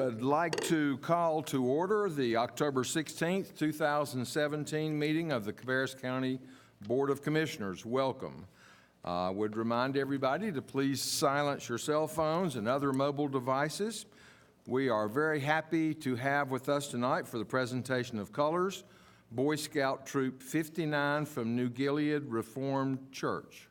would like to call to order the October 16th, 2017 meeting of the Cabarrus County Board of Commissioners. Welcome. I would remind everybody to please silence your cell phones and other mobile devices. We are very happy to have with us tonight for the presentation of colors, Boy Scout Troop 59 from New Gilead Reformed Church.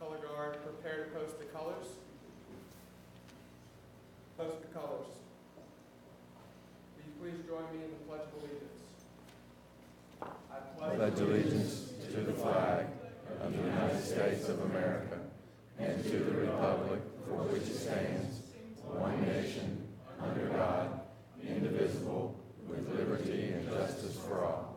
Color guard, prepare to post the colors. Post the colors. Will you please join me in the Pledge of Allegiance? I pledge allegiance to the flag of the United States of America and to the republic for which it stands, one nation, under God, indivisible, with liberty and justice for all.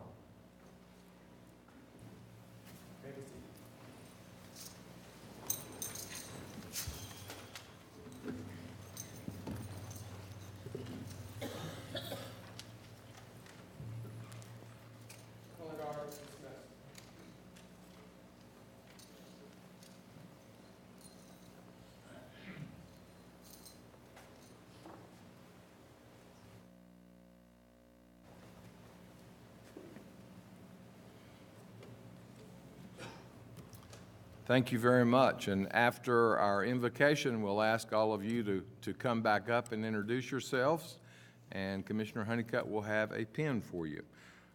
Thank you very much. And after our invocation, we'll ask all of you to come back up and introduce yourselves, and Commissioner Honeycutt will have a pen for you.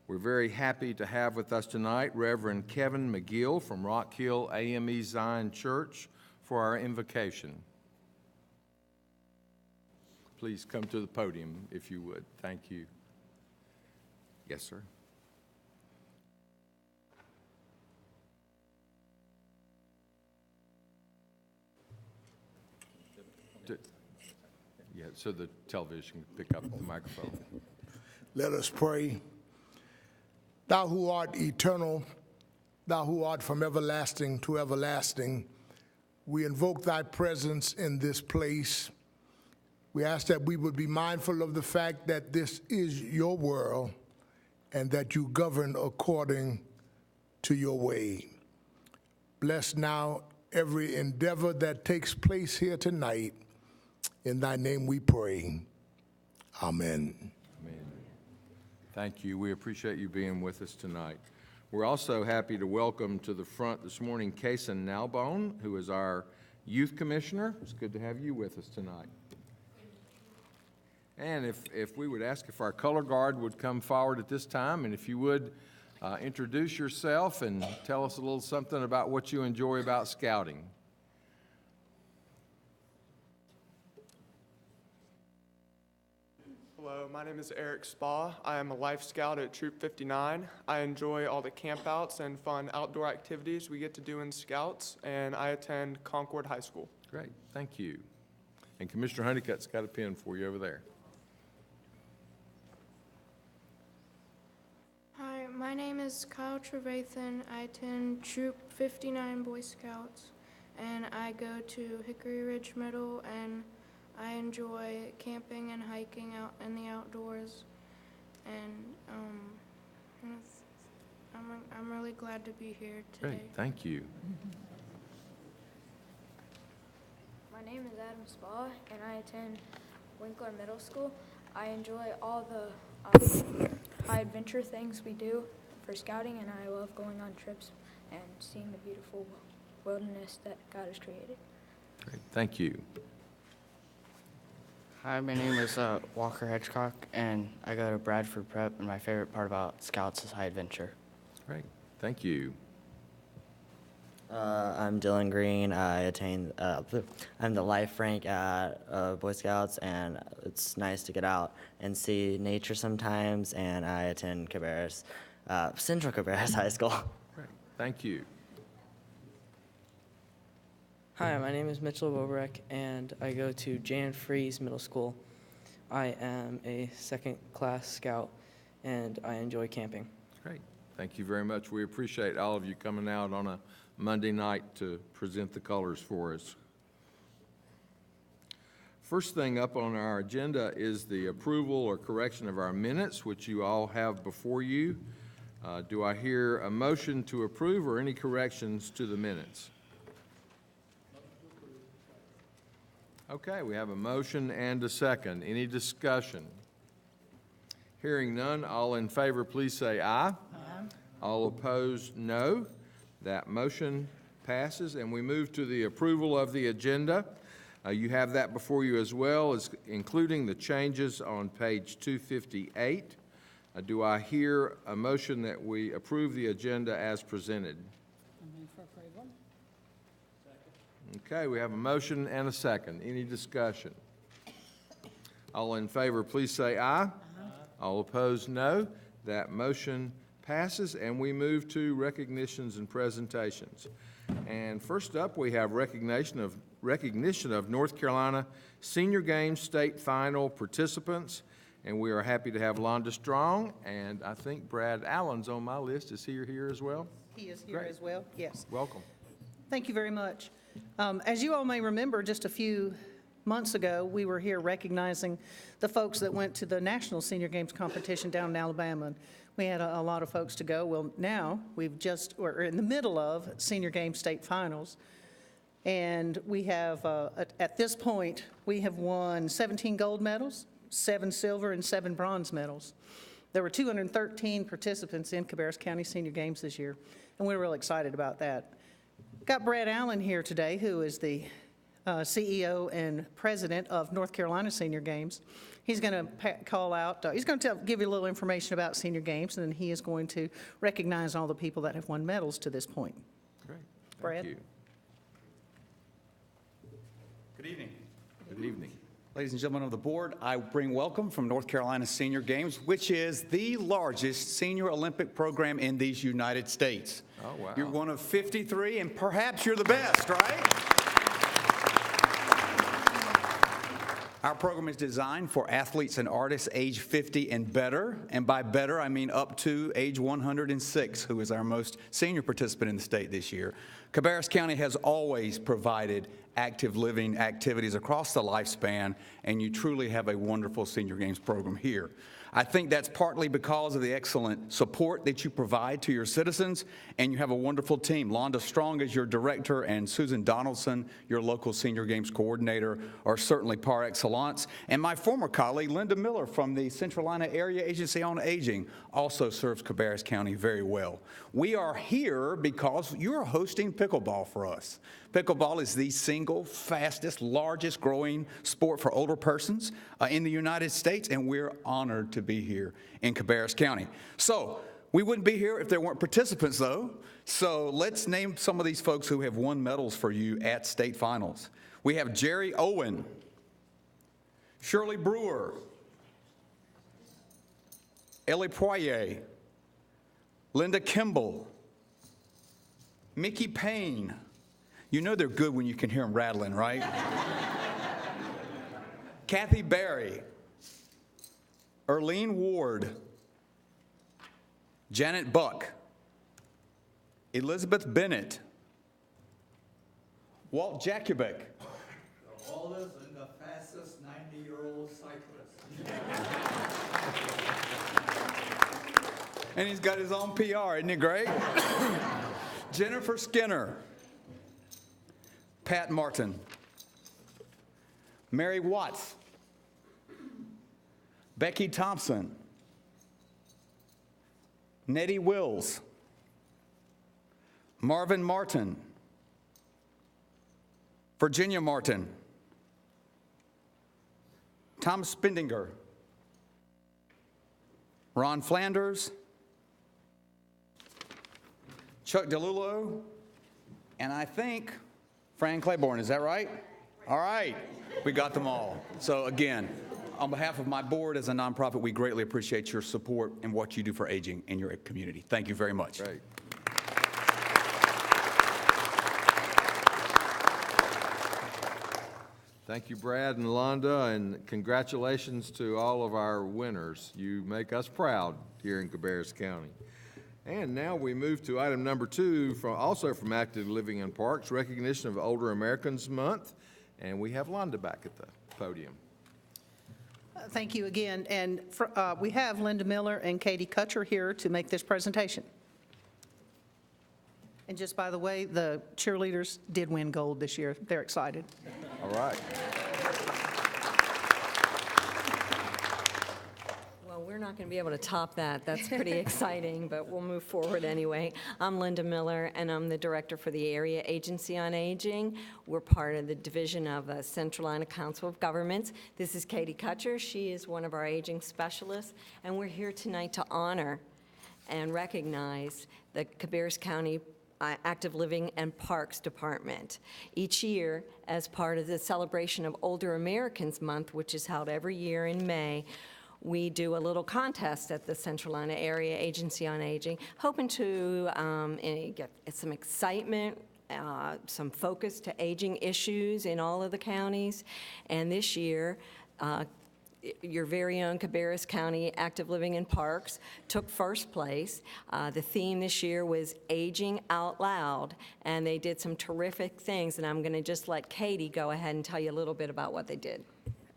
We're very happy to have with us tonight Reverend Kevin McGill from Rock Hill AME Zion Church for our invocation. Please come to the podium if you would. Thank you. Yes, sir. Yeah, so the television can pick up the microphone. Let us pray. Thou who art eternal, thou who art from everlasting to everlasting, we invoke thy presence in this place. We ask that we would be mindful of the fact that this is your world and that you govern according to your way. Bless now every endeavor that takes place here tonight. In thy name we pray. Amen. Amen. Thank you. We appreciate you being with us tonight. We're also happy to welcome to the front this morning Kason Nalbone, who is our youth commissioner. It's good to have you with us tonight. And if we would ask if our color guard would come forward at this time, and if you would introduce yourself and tell us a little something about what you enjoy about scouting. Hello, my name is Eric Spa. I am a Life Scout at Troop 59. I enjoy all the campouts and fun outdoor activities we get to do in Scouts, and I attend Concord High School. Great, thank you. And Commissioner Honeycutt's got a pen for you over there. Hi, my name is Kyle Trevathan. I attend Troop 59 Boy Scouts, and I go to Hickory Ridge Middle, and I enjoy camping and hiking out in the outdoors, and I'm really glad to be here today. Great, thank you. My name is Adam Spa, and I attend Winkler Middle School. I enjoy all the high adventure things we do for scouting, and I love going on trips and seeing the beautiful wilderness that God has created. Great, thank you. Hi, my name is Walker Hedgecock, and I go to Bradford Prep, and my favorite part about Scouts is high adventure. Great, thank you. I'm Dylan Green. I'm the life rank at Boy Scouts, and it's nice to get out and see nature sometimes, and I attend Cabarrus, Central Cabarrus High School. Great, Thank you. Hi, my name is Mitchell Bobrek, and I go to Jan Fries Middle School. I am a second-class scout, and I enjoy camping. Great. Thank you very much. We appreciate all of you coming out on a Monday night to present the colors for us. First thing up on our agenda is the approval or correction of our minutes, which you all have before you. Do I hear a motion to approve or any corrections to the minutes? Okay, we have a motion and a second. Any discussion? Hearing none, all in favor, please say aye. Aye. All opposed, no. That motion passes, and we move to the approval of the agenda. You have that before you as well, as including the changes on page 258. Do I hear a motion that we approve the agenda as presented? Okay, we have a motion and a second. Any discussion? All in favor, please say aye. Aye. All opposed, no. That motion passes, and we move to recognitions and presentations. And first up, we have recognition of North Carolina Senior Games State Final participants, and we are happy to have Londa Strong, and I think Brad Allen's on my list. Is he here as well? He is here Great. as well, yes. Welcome. Thank you very much. As you all may remember, just a few months ago, we were here recognizing the folks that went to the National Senior Games competition down in Alabama. We had a lot of folks to go. Well, now we're in the middle of Senior Games State Finals. And we have, at this point, we have won 17 gold medals, 7 silver, and 7 bronze medals. There were 213 participants in Cabarrus County Senior Games this year, and we're real excited about that. Got Brad Allen here today, who is the CEO and president of North Carolina Senior Games. He's going to call out, he's going to give you a little information about Senior Games, and then he is going to recognize all the people that have won medals to this point. Great. Brad? Thank you. Good evening. Good evening. Ladies and gentlemen of the board, I bring welcome from North Carolina Senior Games, which is the largest senior Olympic program in these United States. Oh, wow. You're one of 53, and perhaps you're the best, right? Our program is designed for athletes and artists age 50 and better, and by better, I mean up to age 106, who is our most senior participant in the state this year. Cabarrus County has always provided active living activities across the lifespan, and you truly have a wonderful Senior Games program here. I think that's partly because of the excellent support that you provide to your citizens, and you have a wonderful team. Londa Strong is your director, and Susan Donaldson, your local Senior Games coordinator, are certainly par excellence. And my former colleague, Linda Miller from the Central Carolina Area Agency on Aging, also serves Cabarrus County very well. We are here because you're hosting pickleball for us. Pickleball is the single fastest, largest growing sport for older persons in the United States, and we're honored to be here in Cabarrus County. So we wouldn't be here if there weren't participants, though. So let's name some of these folks who have won medals for you at state finals. We have Jerry Owen, Shirley Brewer, Ellie Poirier, Linda Kimball, Mickey Payne. You know they're good when you can hear them rattling, right? Kathy Berry, Erlene Ward, Janet Buck, Elizabeth Bennett, Walt Jakubek. The oldest and the fastest 90-year-old cyclist. And he's got his own PR, isn't he great? Jennifer Skinner, Pat Martin, Mary Watts, Becky Thompson, Nettie Wills, Marvin Martin, Virginia Martin, Tom Spindinger, Ron Flanders, Chuck DeLulo, and I think Fran Claiborne. Is that right? All right. We got them all. So again, on behalf of my board as a nonprofit, we greatly appreciate your support and what you do for aging in your community. Thank you very much. Great. Thank you, Brad and Londa, and congratulations to all of our winners. You make us proud here in Cabarrus County. And now we move to item number 2, also from Active Living in Parks, recognition of Older Americans Month. And we have Londa back at the podium. Thank you again. And we have Linda Miller and Katie Kutcher here to make this presentation. And just by the way, the cheerleaders did win gold this year. They're excited. All right. Well, we're not going to be able to top that. That's pretty exciting, but we'll move forward anyway. I'm Linda Miller, and I'm the director for the Area Agency on Aging. We're part of the division of Central Iowa Council of Governments. This is Katie Kutcher. She is one of our aging specialists, and we're here tonight to honor and recognize the Cabarrus County Active Living and Parks Department. Each year, as part of the celebration of Older Americans Month, which is held every year in May, we do a little contest at the Central Iowa Area Agency on Aging, hoping to get some excitement, some focus to aging issues in all of the counties. And this year, your very own Cabarrus County Active Living in Parks took first place. The theme this year was Aging Out Loud, and they did some terrific things, and I'm going to just let Katie go ahead and tell you a little bit about what they did.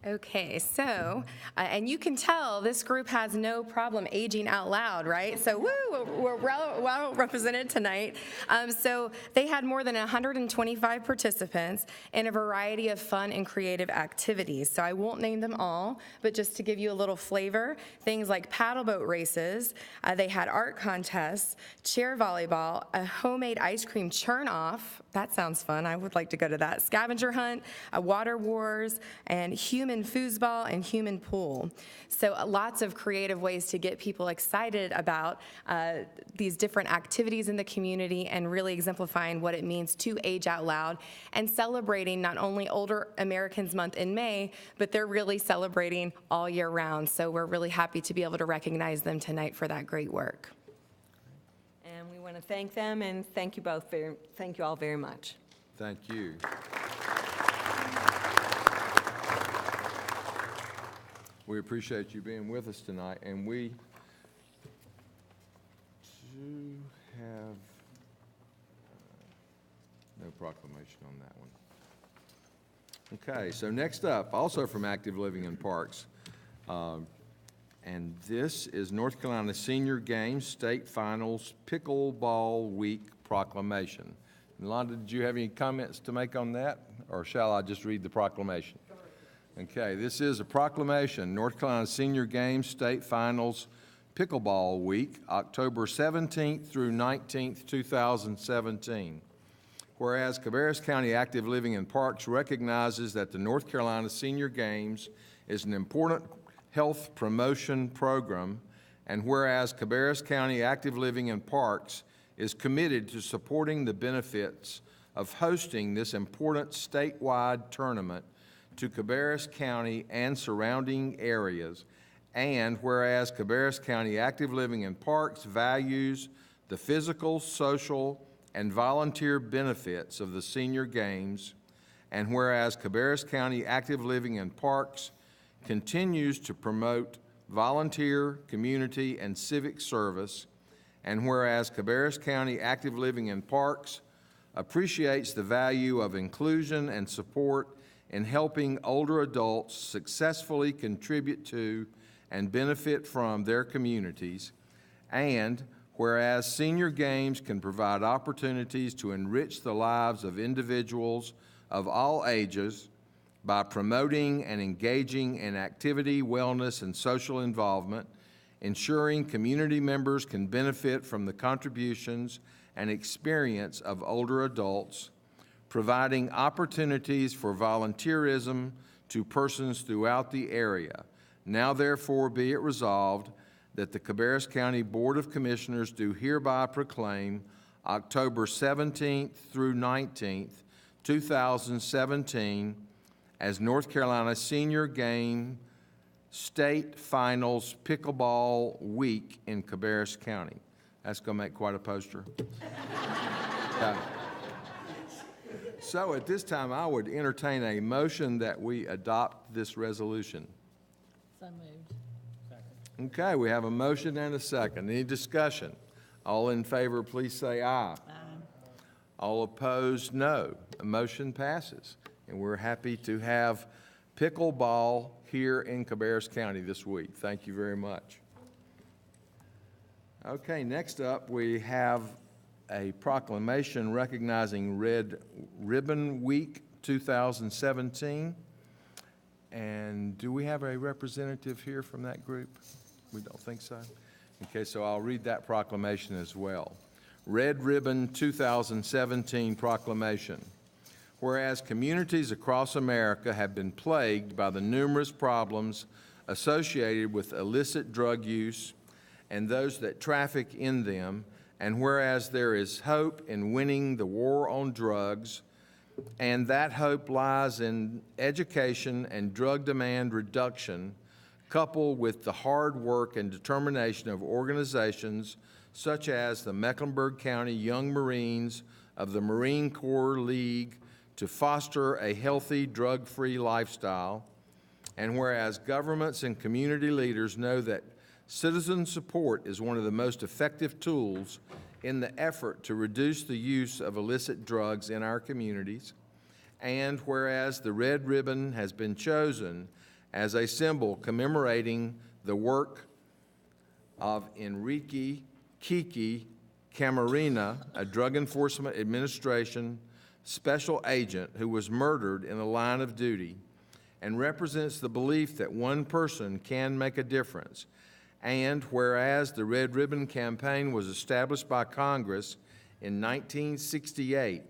Okay, so, and you can tell this group has no problem aging out loud, right? So, woo, we're well represented tonight. So they had more than 125 participants in a variety of fun and creative activities. So I won't name them all, but just to give you a little flavor, things like paddle boat races, they had art contests, chair volleyball, a homemade ice cream churn-off. That sounds fun. I would like to go to that. Scavenger hunt, water wars, and human foosball and human pool. So lots of creative ways to get people excited about these different activities in the community and really exemplifying what it means to age out loud and celebrating not only Older Americans Month in May, but they're really celebrating all year round. So we're really happy to be able to recognize them tonight for that great work. And we want to thank them and thank you all very much. Thank you. We appreciate you being with us tonight, and we do have no proclamation on that one. Okay, so next up, also from Active Living in Parks, and this is North Carolina Senior Games State Finals Pickleball Week Proclamation. Londa, did you have any comments to make on that, or shall I just read the proclamation? Okay, this is a proclamation, North Carolina Senior Games State Finals Pickleball Week, October 17th through 19th, 2017. Whereas Cabarrus County Active Living in Parks recognizes that the North Carolina Senior Games is an important health promotion program, and whereas Cabarrus County Active Living in Parks is committed to supporting the benefits of hosting this important statewide tournament to Cabarrus County and surrounding areas, and whereas Cabarrus County Active Living in Parks values the physical, social, and volunteer benefits of the Senior Games, and whereas Cabarrus County Active Living in Parks continues to promote volunteer, community, and civic service, and whereas Cabarrus County Active Living in Parks appreciates the value of inclusion and support in helping older adults successfully contribute to and benefit from their communities, and whereas Senior Games can provide opportunities to enrich the lives of individuals of all ages by promoting and engaging in activity, wellness, and social involvement, ensuring community members can benefit from the contributions and experience of older adults, providing opportunities for volunteerism to persons throughout the area. Now therefore be it resolved that the Cabarrus County Board of Commissioners do hereby proclaim October 17th through 19th, 2017 as North Carolina Senior Game State Finals Pickleball Week in Cabarrus County. That's going to make quite a poster. So at this time, I would entertain a motion that we adopt this resolution. So moved. Okay, we have a motion and a second. Any discussion? All in favor, please say aye. Aye. All opposed, no. The motion passes. And we're happy to have pickleball here in Cabarrus County this week. Thank you very much. Okay, next up, we have a proclamation recognizing Red Ribbon Week 2017. And do we have a representative here from that group? We don't think so? Okay, so I'll read that proclamation as well. Red Ribbon 2017 Proclamation. Whereas communities across America have been plagued by the numerous problems associated with illicit drug use and those that traffic in them, and whereas there is hope in winning the war on drugs, and that hope lies in education and drug demand reduction, coupled with the hard work and determination of organizations such as the Mecklenburg County Young Marines of the Marine Corps League to foster a healthy, drug-free lifestyle, and whereas governments and community leaders know that citizen support is one of the most effective tools in the effort to reduce the use of illicit drugs in our communities, and whereas the red ribbon has been chosen as a symbol commemorating the work of Enrique Kiki Camarena, a Drug Enforcement Administration special agent who was murdered in the line of duty, and represents the belief that one person can make a difference. And whereas the Red Ribbon Campaign was established by Congress in 1968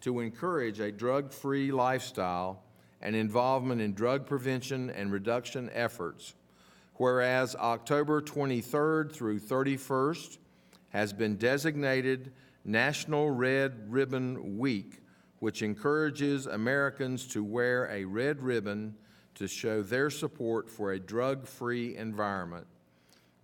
to encourage a drug-free lifestyle and involvement in drug prevention and reduction efforts, whereas October 23rd through 31st has been designated National Red Ribbon Week, which encourages Americans to wear a red ribbon to show their support for a drug-free environment.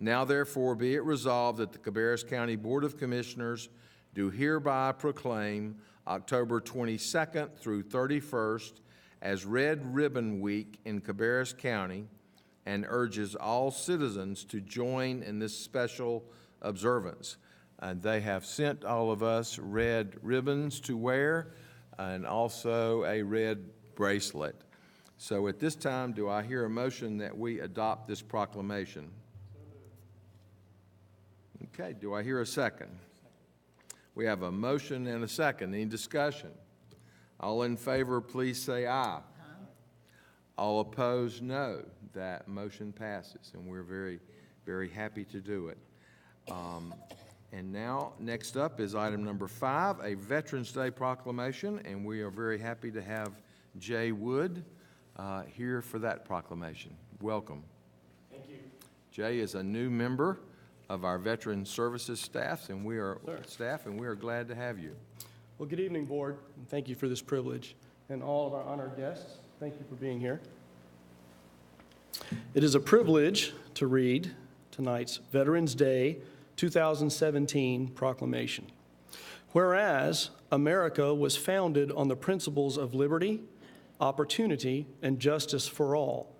Now therefore be it resolved that the Cabarrus County Board of Commissioners do hereby proclaim October 22nd through 31st as Red Ribbon Week in Cabarrus County, and urges all citizens to join in this special observance. They have sent all of us red ribbons to wear and also a red bracelet. So at this time, do I hear a motion that we adopt this proclamation? Okay, do I hear a second? We have a motion and a second. Any discussion? All in favor, please say aye. All opposed, no. That motion passes, and we're very, very happy to do it. And now, next up is item number 5, a Veterans Day Proclamation, and we are very happy to have Jay Wood here for that proclamation. Welcome. Thank you. Jay is a new member of our Veteran Services staff, and we are glad to have you. Well, good evening, Board, and thank you for this privilege. And all of our honored guests, thank you for being here. It is a privilege to read tonight's Veterans Day 2017 Proclamation. Whereas America was founded on the principles of liberty, opportunity, and justice for all,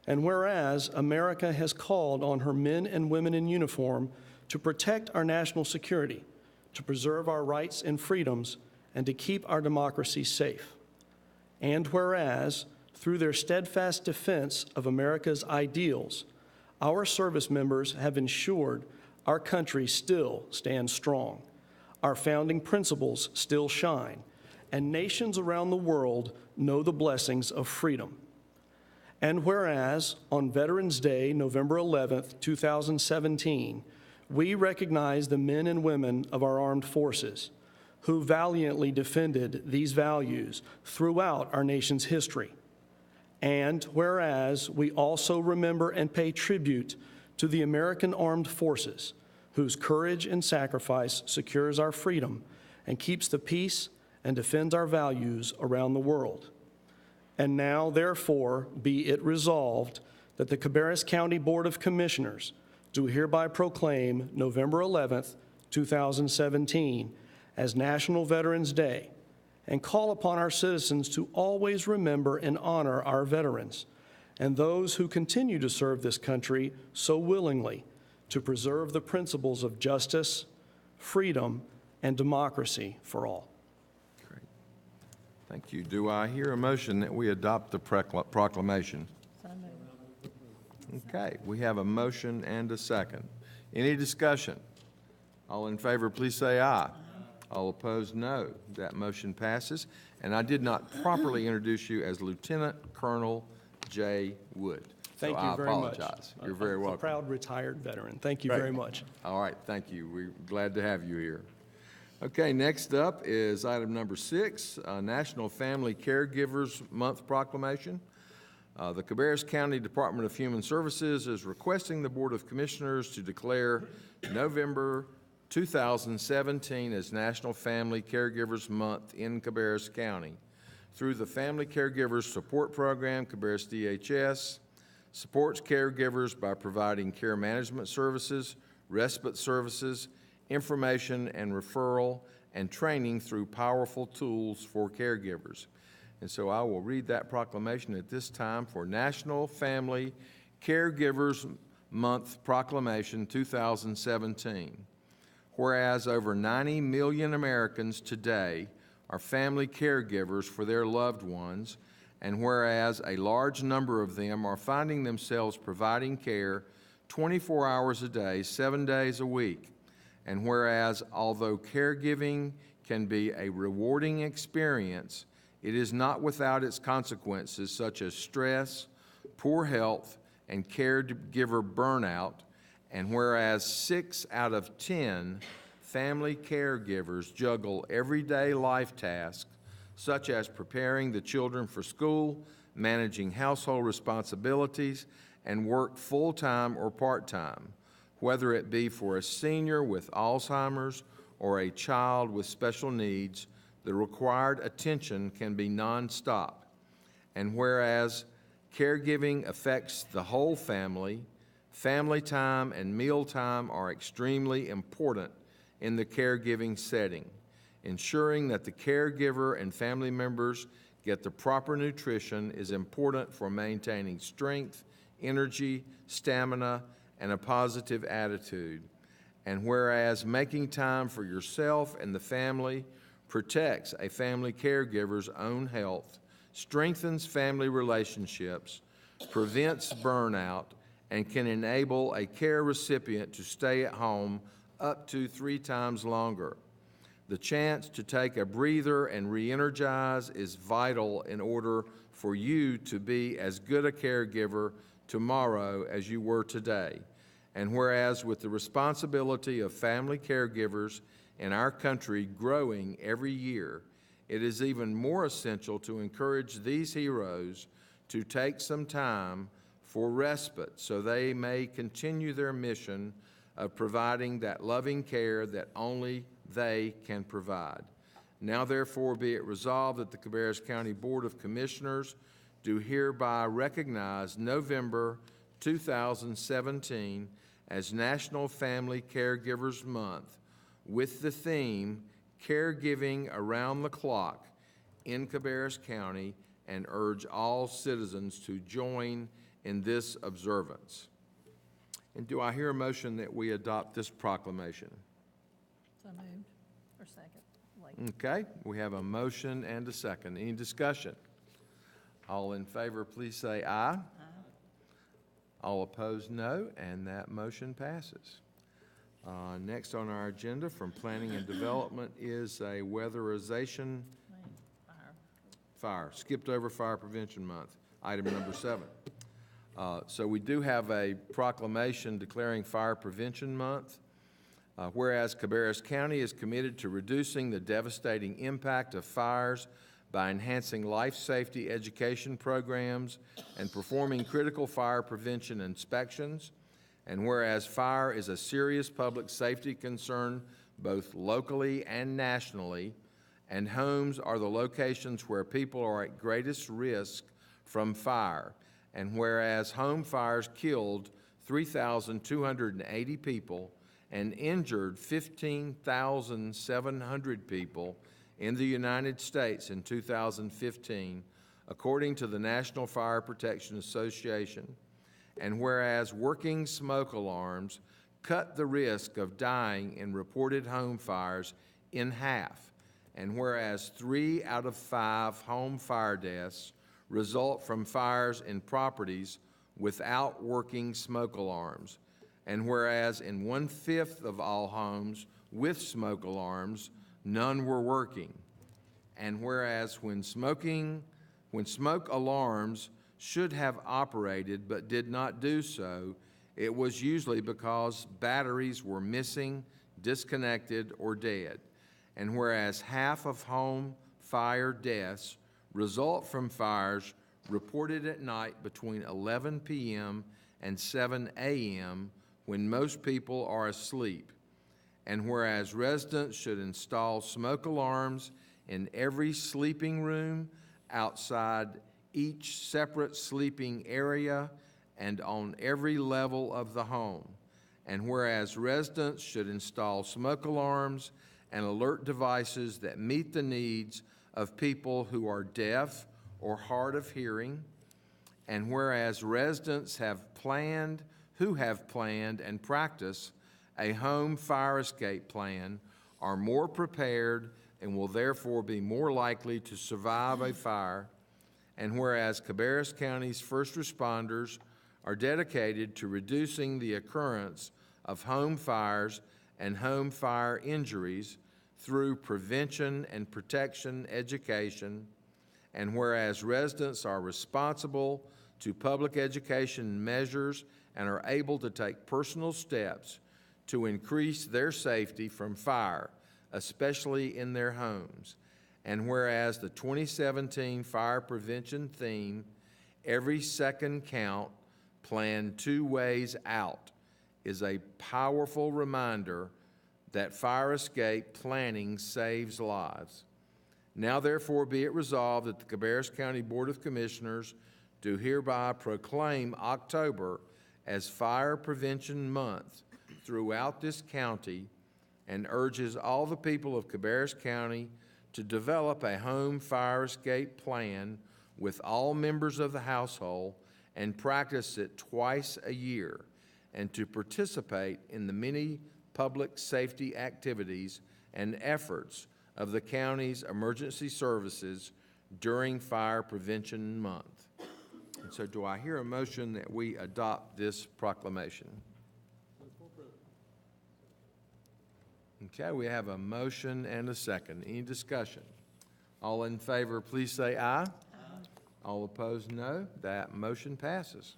and whereas America has called on her men and women in uniform to protect our national security, to preserve our rights and freedoms, and to keep our democracy safe. And whereas, through their steadfast defense of America's ideals, our service members have ensured our country still stands strong, our founding principles still shine, and nations around the world know the blessings of freedom. And whereas, on Veterans Day, November 11th, 2017, we recognize the men and women of our armed forces who valiantly defended these values throughout our nation's history. And whereas we also remember and pay tribute to the American Armed Forces, whose courage and sacrifice secures our freedom and keeps the peace and defends our values around the world. And now, therefore, be it resolved that the Cabarrus County Board of Commissioners do hereby proclaim November 11th, 2017 as National Veterans Day, and call upon our citizens to always remember and honor our veterans and those who continue to serve this country so willingly to preserve the principles of justice, freedom, and democracy for all. Great. Thank you. Do I hear a motion that we adopt the proclamation? So moved. Okay, we have a motion and a second. Any discussion? All in favor, please say aye. All opposed, no. That motion passes. And I did not properly introduce you as Lieutenant Colonel Jay Wood. Thank So you very much. I apologize. You're very A welcome. proud retired veteran. Thank you very much. All right, thank you. We're glad to have you here. Okay, next up is item number 6, National Family Caregivers Month Proclamation. The Cabarrus County Department of Human Services is requesting the Board of Commissioners to declare November 2017 as National Family Caregivers Month in Cabarrus County. Through the Family Caregivers Support Program, Cabarrus DHS supports caregivers by providing care management services, respite services, information and referral, and training through powerful tools for caregivers. And so I will read that proclamation at this time for National Family Caregivers Month Proclamation 2017. Whereas over 90 million Americans today are family caregivers for their loved ones, and whereas a large number of them are finding themselves providing care 24 hours a day, 7 days a week, and whereas although caregiving can be a rewarding experience, it is not without its consequences such as stress, poor health, and caregiver burnout, and whereas 6 out of 10 family caregivers juggle everyday life tasks such as preparing the children for school, managing household responsibilities, and work full-time or part-time, whether it be for a senior with Alzheimer's or a child with special needs, the required attention can be nonstop. And whereas caregiving affects the whole family, family time and meal time are extremely important in the caregiving setting. Ensuring that the caregiver and family members get the proper nutrition is important for maintaining strength, energy, stamina, and a positive attitude. And whereas making time for yourself and the family protects a family caregiver's own health, strengthens family relationships, prevents burnout, and can enable a care recipient to stay at home up to 3 times longer. The chance to take a breather and re-energize is vital in order for you to be as good a caregiver tomorrow as you were today. And whereas with the responsibility of family caregivers in our country growing every year, it is even more essential to encourage these heroes to take some time for respite so they may continue their mission of providing that loving care that only they can provide. Now therefore be it resolved that the Cabarrus County Board of Commissioners do hereby recognize November 2017 as National Family Caregivers Month with the theme Caregiving Around the Clock in Cabarrus County, and urge all citizens to join in this observance. And do I hear a motion that we adopt this proclamation? So moved. Or second. Okay, we have a motion and a second. Any discussion? All in favor, please say aye. Aye. All opposed, no, and that motion passes. Next on our agenda from Planning and Development is a Weatherization Fire. Skipped over Fire Prevention Month, item number 7. So we do have a proclamation declaring Fire Prevention Month. Whereas Cabarrus County is committed to reducing the devastating impact of fires by enhancing life safety education programs and performing critical fire prevention inspections. And whereas fire is a serious public safety concern both locally and nationally, and homes are the locations where people are at greatest risk from fire. And whereas home fires killed 3,280 people and injured 15,700 people in the United States in 2015, according to the National Fire Protection Association. And whereas working smoke alarms cut the risk of dying in reported home fires in half, and whereas 3 out of 5 home fire deaths result from fires in properties without working smoke alarms, and whereas in 1/5 of all homes with smoke alarms, none were working, and whereas when smoke alarms should have operated but did not do so, it was usually because batteries were missing, disconnected, or dead. And whereas half of home fire deaths result from fires reported at night between 11 p.m. and 7 a.m. when most people are asleep. And whereas residents should install smoke alarms in every sleeping room, outside each separate sleeping area, and on every level of the home. And whereas residents should install smoke alarms and alert devices that meet the needs of people who are deaf or hard of hearing. And whereas residents who have planned and practiced a home fire escape plan are more prepared and will therefore be more likely to survive a fire. And whereas Cabarrus County's first responders are dedicated to reducing the occurrence of home fires and home fire injuries through prevention and protection education, and whereas residents are responsible to public education measures and are able to take personal steps to increase their safety from fire, especially in their homes. And whereas the 2017 fire prevention theme, Every Second Count, Plan 2 Ways Out, is a powerful reminder that fire escape planning saves lives. Now therefore be it resolved that the Cabarrus County Board of Commissioners do hereby proclaim October as Fire Prevention Month throughout this county, and urges all the people of Cabarrus County to develop a home fire escape plan with all members of the household and practice it twice a year, and to participate in the many public safety activities and efforts of the county's emergency services during Fire Prevention Month. And so do I hear a motion that we adopt this proclamation? Okay, we have a motion and a second. Any discussion? All in favor, please say aye. Aye. All opposed, no. That motion passes.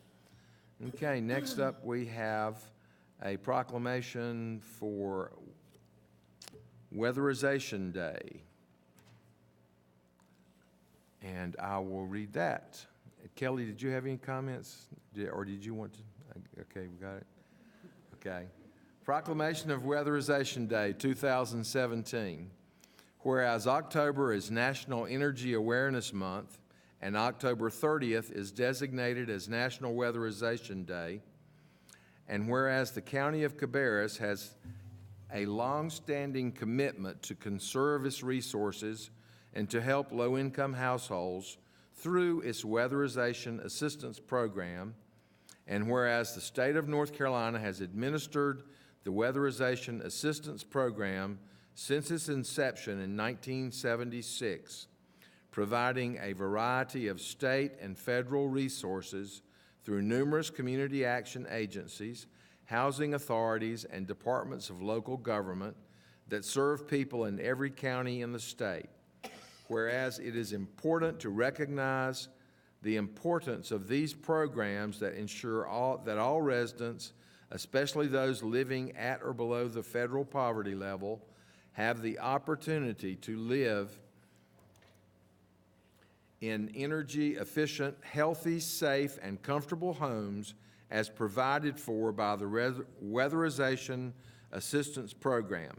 Okay, next up we have a proclamation for Weatherization Day. And I will read that. Kelly, did you have any comments? Or did you want to? Okay, we got it. Okay. Proclamation of Weatherization Day 2017. Whereas October is National Energy Awareness Month and October 30th is designated as National Weatherization Day, and whereas the County of Cabarrus has a long-standing commitment to conserve its resources and to help low-income households through its Weatherization Assistance Program, and whereas the state of North Carolina has administered the Weatherization Assistance Program since its inception in 1976, providing a variety of state and federal resources through numerous community action agencies, housing authorities, and departments of local government that serve people in every county in the state. Whereas it is important to recognize the importance of these programs that ensure that all residents, especially those living at or below the federal poverty level, have the opportunity to live in energy-efficient, healthy, safe, and comfortable homes as provided for by the Weatherization Assistance Program.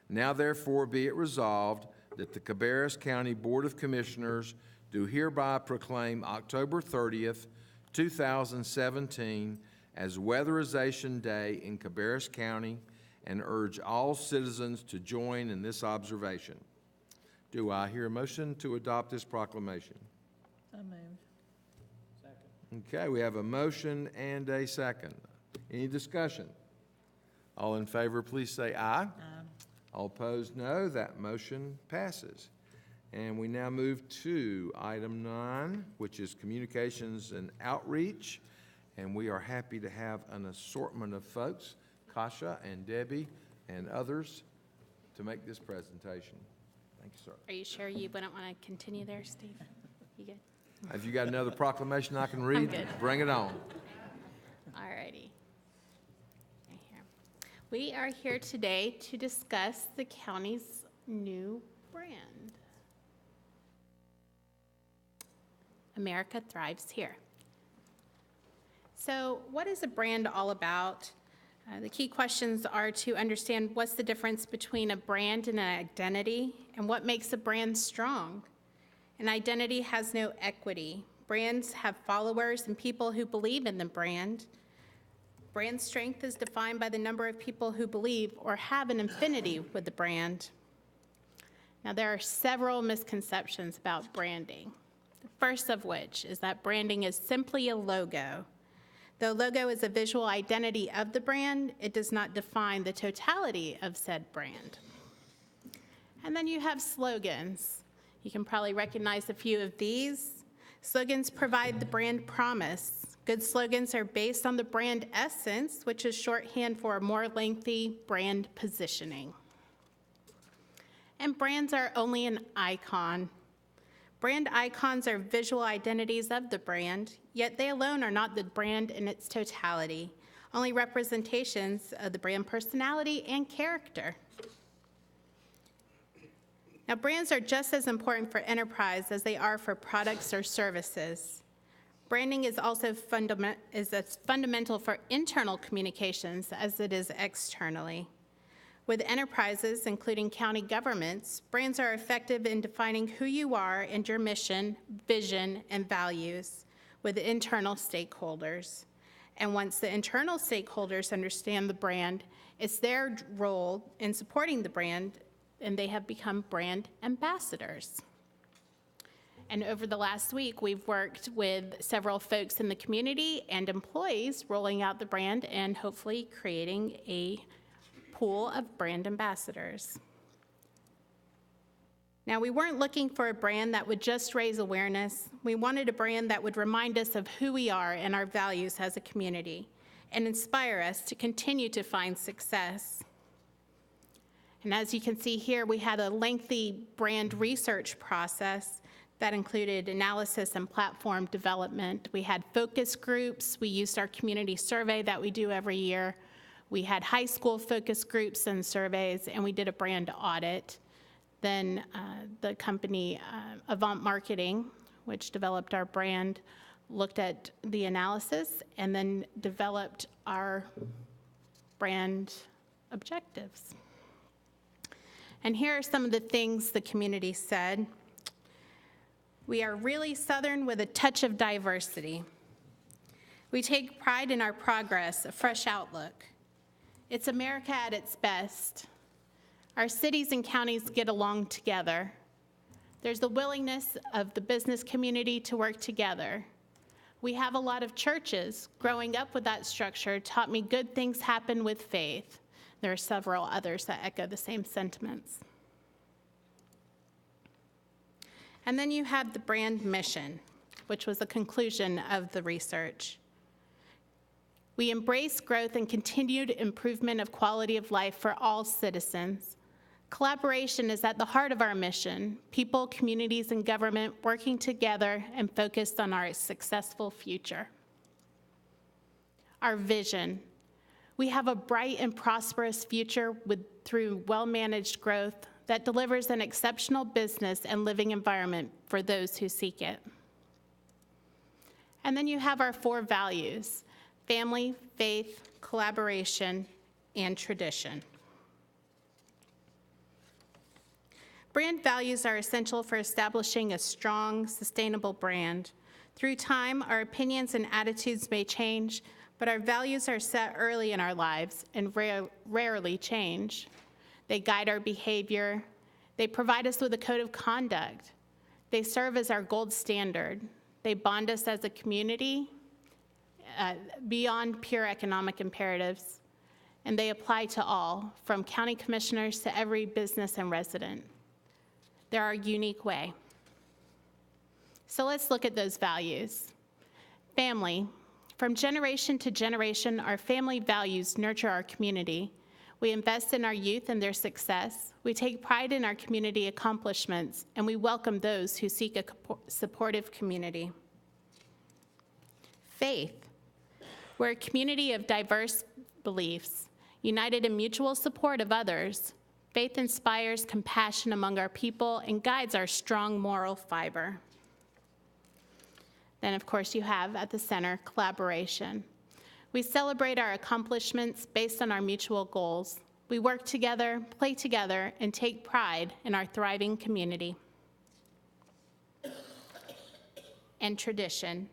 Now therefore be it resolved that the Cabarrus County Board of Commissioners do hereby proclaim October 30th, 2017 as Weatherization Day in Cabarrus County, and urge all citizens to join in this observation. Do I hear a motion to adopt this proclamation? So moved. Okay, we have a motion and a second. Any discussion? All in favor, please say aye. All opposed, no. That motion passes. And we now move to item 9, which is communications and outreach. And we are happy to have an assortment of folks, Kasha and Debbie and others, to make this presentation. Thank you, sir. Are you sure you wouldn't want to continue there, Steve? You good? Have you got another proclamation I can read? good. Bring it on. All righty. Right here. We are here today to discuss the county's new brand. America Thrives Here. So what is a brand all about? The key questions are to understand what's the difference between a brand and an identity, and what makes a brand strong. An identity has no equity. Brands have followers and people who believe in the brand. Brand strength is defined by the number of people who believe or have an affinity with the brand. Now, there are several misconceptions about branding. The first of which is that branding is simply a logo. Though logo is a visual identity of the brand, it does not define the totality of said brand. And then you have slogans. You can probably recognize a few of these. Slogans provide the brand promise. Good slogans are based on the brand essence, which is shorthand for a more lengthy brand positioning. And brands are only an icon. Brand icons are visual identities of the brand, yet they alone are not the brand in its totality, only representations of the brand personality and character. Now, brands are just as important for enterprise as they are for products or services. Branding is also as fundamental for internal communications as it is externally. With enterprises, including county governments, brands are effective in defining who you are and your mission, vision, and values with internal stakeholders. And once the internal stakeholders understand the brand, it's their role in supporting the brand, and they have become brand ambassadors. And over the last week, we've worked with several folks in the community and employees rolling out the brand and hopefully creating a pool of brand ambassadors. Now, we weren't looking for a brand that would just raise awareness. We wanted a brand that would remind us of who we are and our values as a community and inspire us to continue to find success. And as you can see here, we had a lengthy brand research process that included analysis and platform development. We had focus groups. We used our community survey that we do every year. We had high school focus groups and surveys, and we did a brand audit. Then the company Avant Marketing, which developed our brand, looked at the analysis and then developed our brand objectives. And here are some of the things the community said. We are really Southern with a touch of diversity. We take pride in our progress, a fresh outlook. It's America at its best. Our cities and counties get along together. There's the willingness of the business community to work together. We have a lot of churches. Growing up with that structure taught me good things happen with faith. There are several others that echo the same sentiments. And then you have the brand mission, which was the conclusion of the research. We embrace growth and continued improvement of quality of life for all citizens. Collaboration is at the heart of our mission, people, communities, and government working together and focused on our successful future. Our vision. We have a bright and prosperous future through well-managed growth that delivers an exceptional business and living environment for those who seek it. And then you have our 4 values: family, faith, collaboration, and tradition. Brand values are essential for establishing a strong, sustainable brand. Through time, our opinions and attitudes may change, but our values are set early in our lives and rarely change. They guide our behavior. They provide us with a code of conduct. They serve as our gold standard. They bond us as a community beyond pure economic imperatives, and they apply to all, from county commissioners to every business and resident. They're our unique way. So let's look at those values. Family. From generation to generation, our family values nurture our community. We invest in our youth and their success. We take pride in our community accomplishments, and we welcome those who seek a supportive community. Faith. We're a community of diverse beliefs, united in mutual support of others. Faith inspires compassion among our people and guides our strong moral fiber. Then, of course, you have at the center collaboration. We celebrate our accomplishments based on our mutual goals. We work together, play together, and take pride in our thriving community. And tradition.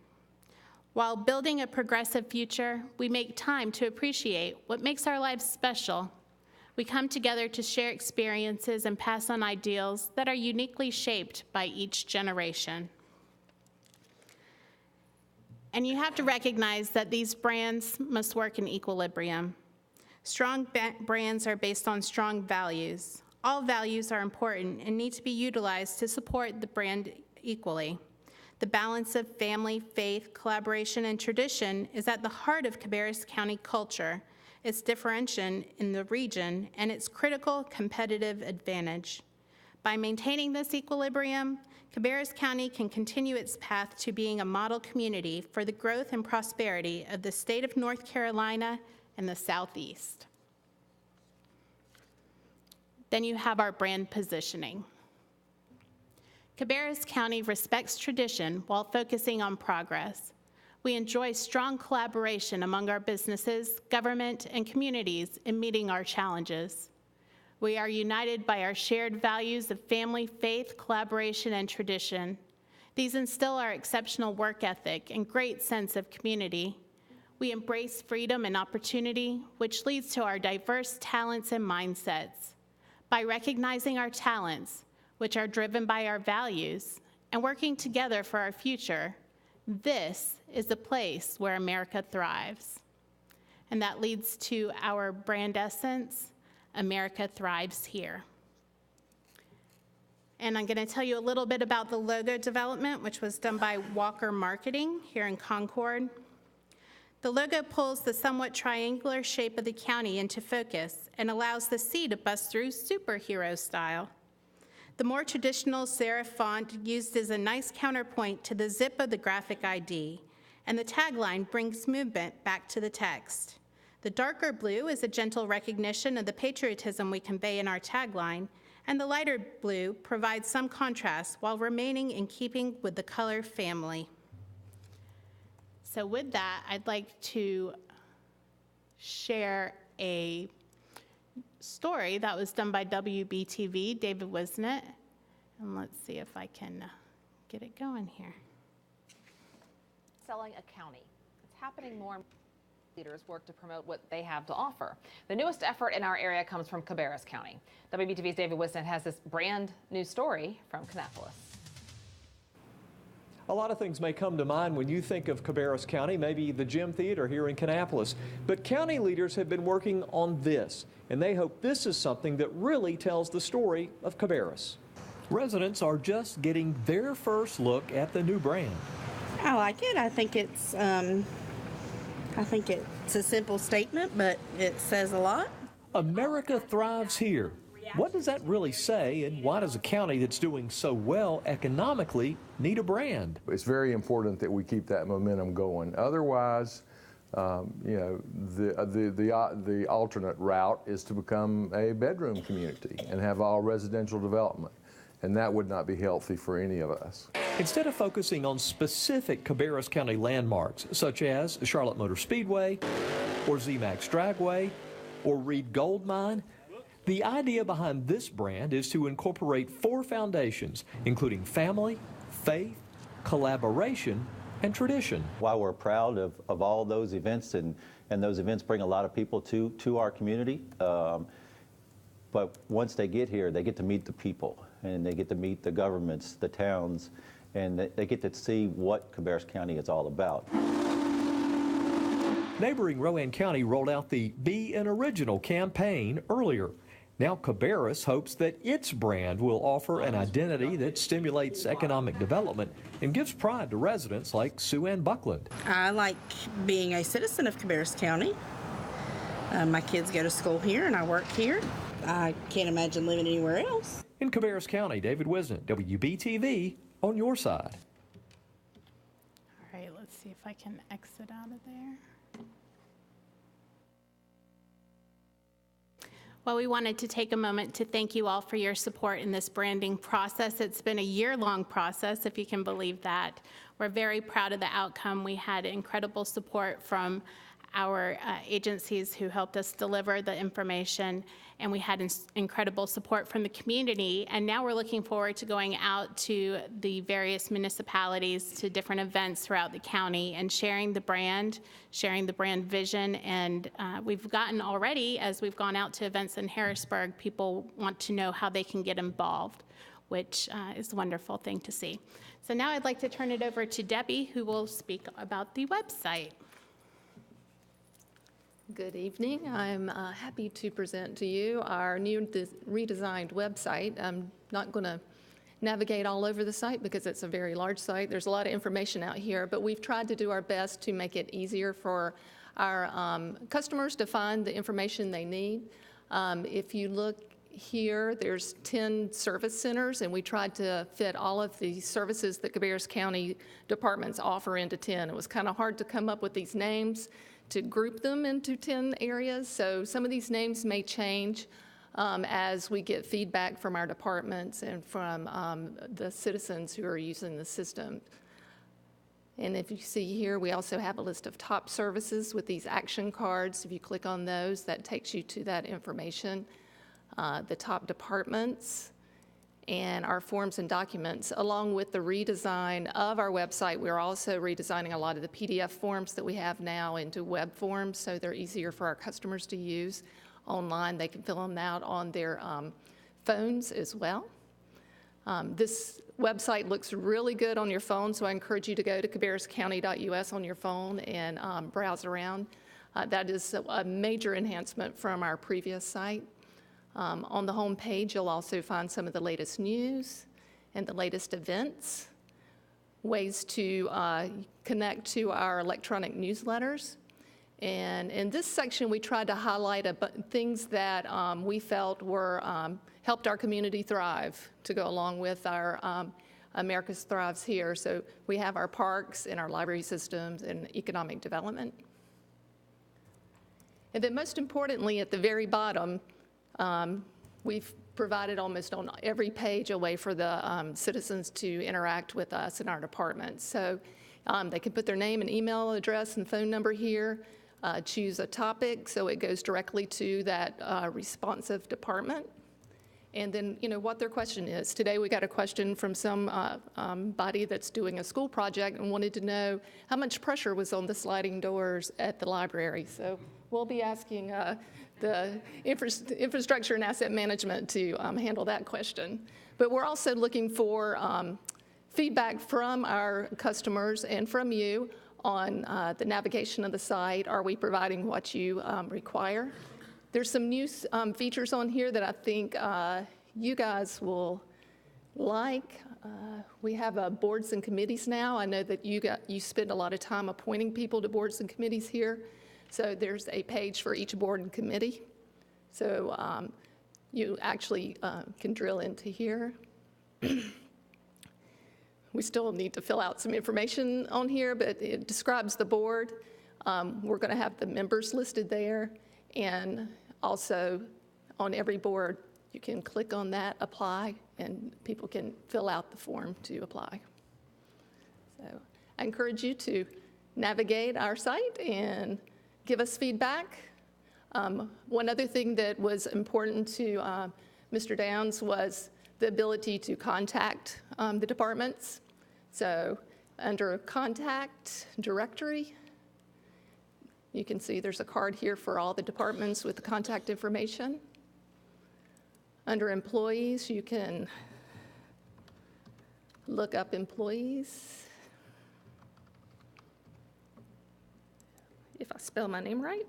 While building a progressive future, we make time to appreciate what makes our lives special. We come together to share experiences and pass on ideals that are uniquely shaped by each generation. And you have to recognize that these brands must work in equilibrium. Strong brands are based on strong values. All values are important and need to be utilized to support the brand equally. The balance of family, faith, collaboration, and tradition is at the heart of Cabarrus County culture, its differentiation in the region, and its critical competitive advantage. By maintaining this equilibrium, Cabarrus County can continue its path to being a model community for the growth and prosperity of the state of North Carolina and the Southeast. Then you have our brand positioning. Cabarrus County respects tradition while focusing on progress. We enjoy strong collaboration among our businesses, government, and communities in meeting our challenges. We are united by our shared values of family, faith, collaboration, and tradition. These instill our exceptional work ethic and great sense of community. We embrace freedom and opportunity, which leads to our diverse talents and mindsets. By recognizing our talents, which are driven by our values, and working together for our future, this is the place where America thrives. And that leads to our brand essence, America Thrives Here. And I'm going to tell you a little bit about the logo development, which was done by Walker Marketing here in Concord. The logo pulls the somewhat triangular shape of the county into focus and allows the C to bust through superhero style. The more traditional serif font used as a nice counterpoint to the zip of the graphic ID, and the tagline brings movement back to the text. The darker blue is a gentle recognition of the patriotism we convey in our tagline, and the lighter blue provides some contrast while remaining in keeping with the color family. So with that, I'd like to share a story that was done by WBTV, David Wisnett. And let's see if I can get it going here. Selling a county. It's happening more. Leaders work to promote what they have to offer. The newest effort in our area comes from Cabarrus County. WBTV's David Wisnett has this brand new story from Kannapolis. A lot of things may come to mind when you think of Cabarrus County, maybe the Gym Theater here in Kannapolis. But county leaders have been working on this, and they hope this is something that really tells the story of Cabarrus. Residents are just getting their first look at the new brand. I like it. I think it's a simple statement, but it says a lot. America thrives here. What does that really say, and why does a county that's doing so well economically need a brand? It's very important that we keep that momentum going. Otherwise, the alternate route is to become a bedroom community and have all residential development, and that would not be healthy for any of us. Instead of focusing on specific Cabarrus County landmarks, such as Charlotte Motor Speedway, or ZMAX Dragway, or Reed Gold Mine, the idea behind this brand is to incorporate 4 foundations, including family, faith, collaboration, and tradition. While we're proud of all those events, and those events bring a lot of people to our community, but but once they get here, they get to meet the people, and they get to meet the governments, the towns, and they get to see what Cabarrus County is all about. Neighboring Rowan County rolled out the Be an Original campaign earlier. Now Cabarrus hopes that its brand will offer an identity that stimulates economic development and gives pride to residents like Sue Ann Buckland. I like being a citizen of Cabarrus County. My kids go to school here and I work here. I can't imagine living anywhere else. In Cabarrus County, David Wisnant, WBTV, on your side. All right, let's see if I can exit out of there. Well, we wanted to take a moment to thank you all for your support in this branding process. It's been a year-long process, if you can believe that. We're very proud of the outcome. We had incredible support from our agencies who helped us deliver the information, and we had incredible support from the community. And now we're looking forward to going out to the various municipalities, to different events throughout the county, and sharing the brand vision. And we've gotten already, as we've gone out to events in Harrisburg, people want to know how they can get involved, which is a wonderful thing to see. So now I'd like to turn it over to Debbie, who will speak about the website. Good evening. I'm happy to present to you our new redesigned website. I'm not going to navigate all over the site because it's a very large site. There's a lot of information out here, but we've tried to do our best to make it easier for our customers to find the information they need. If you look here, there's 10 service centers, and we tried to fit all of the services that Cabarrus County departments offer into 10. It was kind of hard to come up with these names to group them into 10 areas. So some of these names may change as we get feedback from our departments and from the citizens who are using the system. And if you see here, we also have a list of top services with these action cards. If you click on those, that takes you to that information. The top departments, and our forms and documents. Along with the redesign of our website, we're also redesigning a lot of the PDF forms that we have now into web forms, so they're easier for our customers to use online. They can fill them out on their phones as well. This website looks really good on your phone, so I encourage you to go to cabarruscounty.us on your phone and browse around. That is a major enhancement from our previous site. On the home page, you'll also find some of the latest news and the latest events, ways to connect to our electronic newsletters. And in this section, we tried to highlight things that we felt were helped our community thrive to go along with our America's Thrives Here. So we have our parks and our library systems and economic development. And then most importantly, at the very bottom, we've provided almost on every page a way for the citizens to interact with us in our department. So they can put their name and email address and phone number here, choose a topic so it goes directly to that responsive department, and then what their question is. Today we got a question from somebody that's doing a school project and wanted to know how much pressure was on the sliding doors at the library. So we'll be asking the infrastructure and asset management to handle that question. But we're also looking for feedback from our customers and from you on the navigation of the site. Are we providing what you require? There's some new features on here that I think you guys will like. We have boards and committees now. I know that you spend a lot of time appointing people to boards and committees here. So there's a page for each board and committee. So you actually can drill into here. We still need to fill out some information on here, but it describes the board. We're going to have the members listed there. And also on every board, you can click on that, apply, and people can fill out the form to apply. So I encourage you to navigate our site and give us feedback. One other thing that was important to Mr. Downs was the ability to contact the departments. So under contact directory, you can see there's a card here for all the departments with the contact information. Under employees, you can look up employees. If I spell my name right.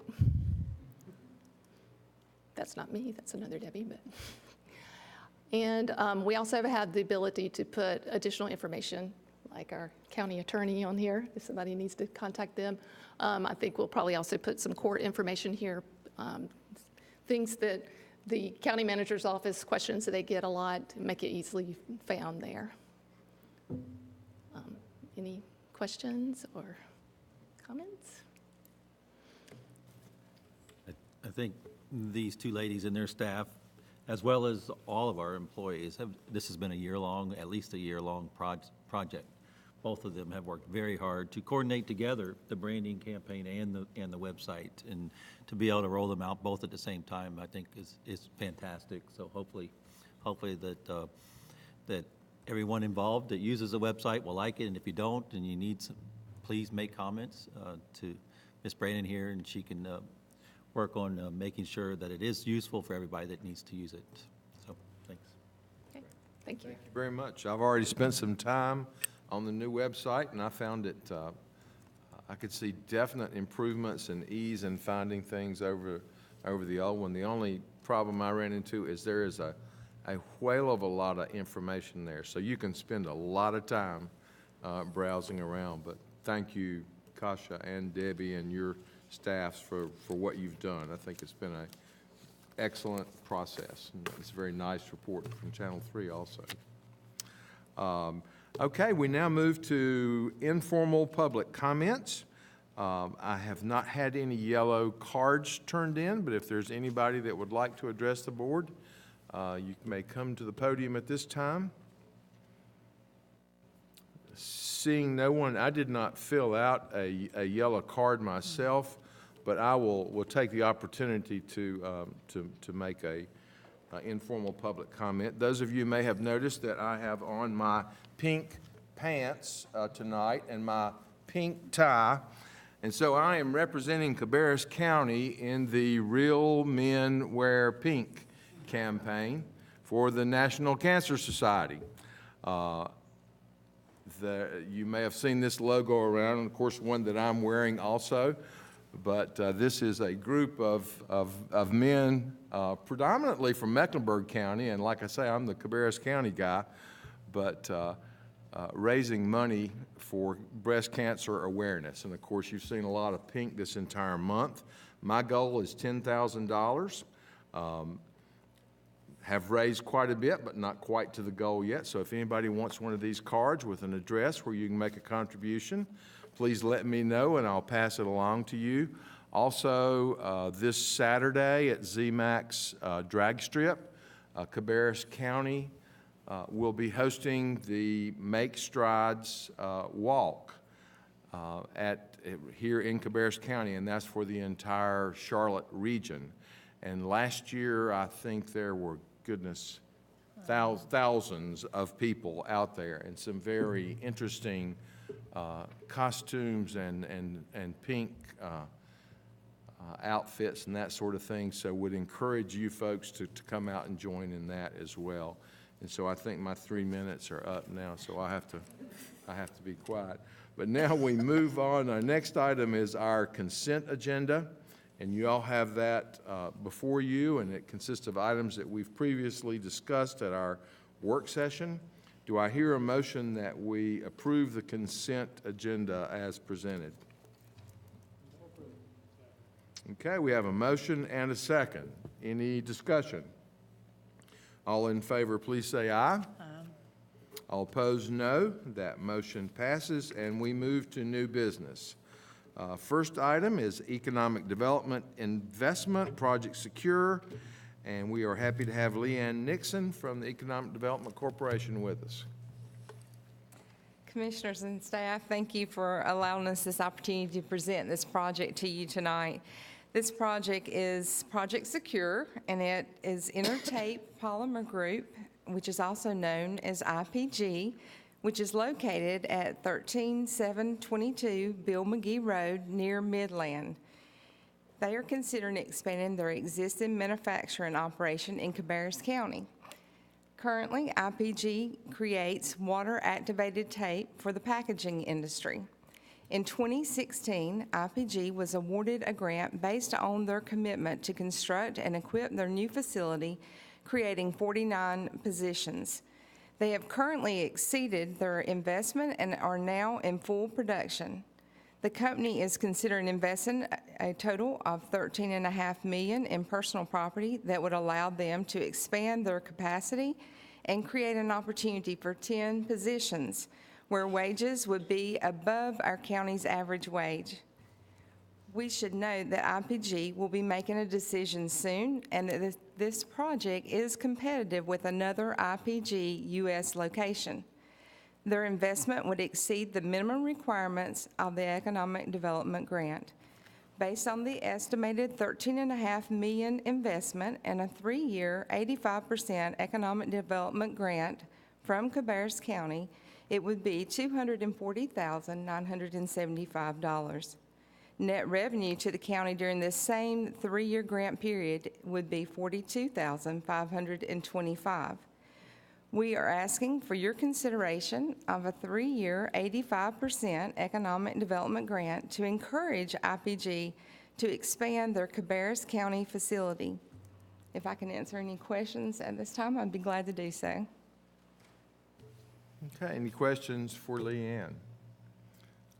That's not me, that's another Debbie, but. And we also have the ability to put additional information, like our county attorney on here, if somebody needs to contact them. I think we'll probably also put some court information here, things that the county manager's office, questions that they get a lot, make it easily found there. Any questions or comments? I think these two ladies and their staff, as well as all of our employees, this has been a year-long, at least a year-long project. Both of them have worked very hard to coordinate together the branding campaign and the website, and to be able to roll them out both at the same time, I think is fantastic. So hopefully that everyone involved that uses the website will like it, and if you don't and you need some, please make comments to Ms. Brandon here, and she can work on making sure that it is useful for everybody that needs to use it. So, thanks. Okay, thank you. Thank you very much. I've already spent some time on the new website, and I found it, I could see definite improvements and ease in finding things over the old one. The only problem I ran into is there is a whale of a lot of information there, so you can spend a lot of time browsing around. But thank you, Kasha and Debbie and your staffs for what you've done. I think it's been an excellent process. And it's a very nice report from Channel 3 also. Okay, we now move to informal public comments. I have not had any yellow cards turned in, but if there's anybody that would like to address the board, you may come to the podium at this time. Seeing no one, I did not fill out a yellow card myself, but I will take the opportunity to make a informal public comment. Those of you may have noticed that I have on my pink pants tonight and my pink tie, and so I am representing Cabarrus County in the Real Men Wear Pink campaign for the National Cancer Society. You may have seen this logo around, and of course one that I'm wearing also, but this is a group of men predominantly from Mecklenburg County, and like I say, I'm the Cabarrus County guy, but raising money for breast cancer awareness. And of course you've seen a lot of pink this entire month. My goal is $10,000. Have raised quite a bit, but not quite to the goal yet. So if anybody wants one of these cards with an address where you can make a contribution, please let me know and I'll pass it along to you. Also, this Saturday at ZMAX Drag Strip, Cabarrus County will be hosting the Make Strides Walk here in Cabarrus County, and that's for the entire Charlotte region. And last year, I think there were, goodness, thousands of people out there, and some very interesting costumes and pink outfits and that sort of thing. So would encourage you folks to come out and join in that as well. And so I think my 3 minutes are up now, so I have to be quiet. But now we move on. Our next item is our consent agenda. And you all have that before you, and it consists of items that we've previously discussed at our work session. Do I hear a motion that we approve the consent agenda as presented? Okay, we have a motion and a second. Any discussion? All in favor, please say aye. Aye. All opposed, no. That motion passes, and we move to new business. First item is Economic Development Investment Project Secure, and we are happy to have Leanne Nixon from the Economic Development Corporation with us. Commissioners and staff, thank you for allowing us this opportunity to present this project to you tonight. This project is Project Secure, and it is Intertape Polymer Group, which is also known as IPG, which is located at 13722 Bill McGee Road near Midland. They are considering expanding their existing manufacturing operation in Cabarrus County. Currently, IPG creates water-activated tape for the packaging industry. In 2016, IPG was awarded a grant based on their commitment to construct and equip their new facility, creating 49 positions. They have currently exceeded their investment and are now in full production. The company is considering investing a total of $13.5 million in personal property that would allow them to expand their capacity and create an opportunity for 10 positions where wages would be above our county's average wage. We should note that IPG will be making a decision soon and that this project is competitive with another IPG U.S. location. Their investment would exceed the minimum requirements of the Economic Development Grant. Based on the estimated $13.5 million investment and a 3-year, 85% Economic Development Grant from Cabarrus County, it would be $240,975. Net revenue to the county during this same 3-year grant period would be $42,525. We are asking for your consideration of a 3-year, 85% economic development grant to encourage IPG to expand their Cabarrus County facility. If I can answer any questions at this time, I'd be glad to do so. Okay, any questions for Leanne?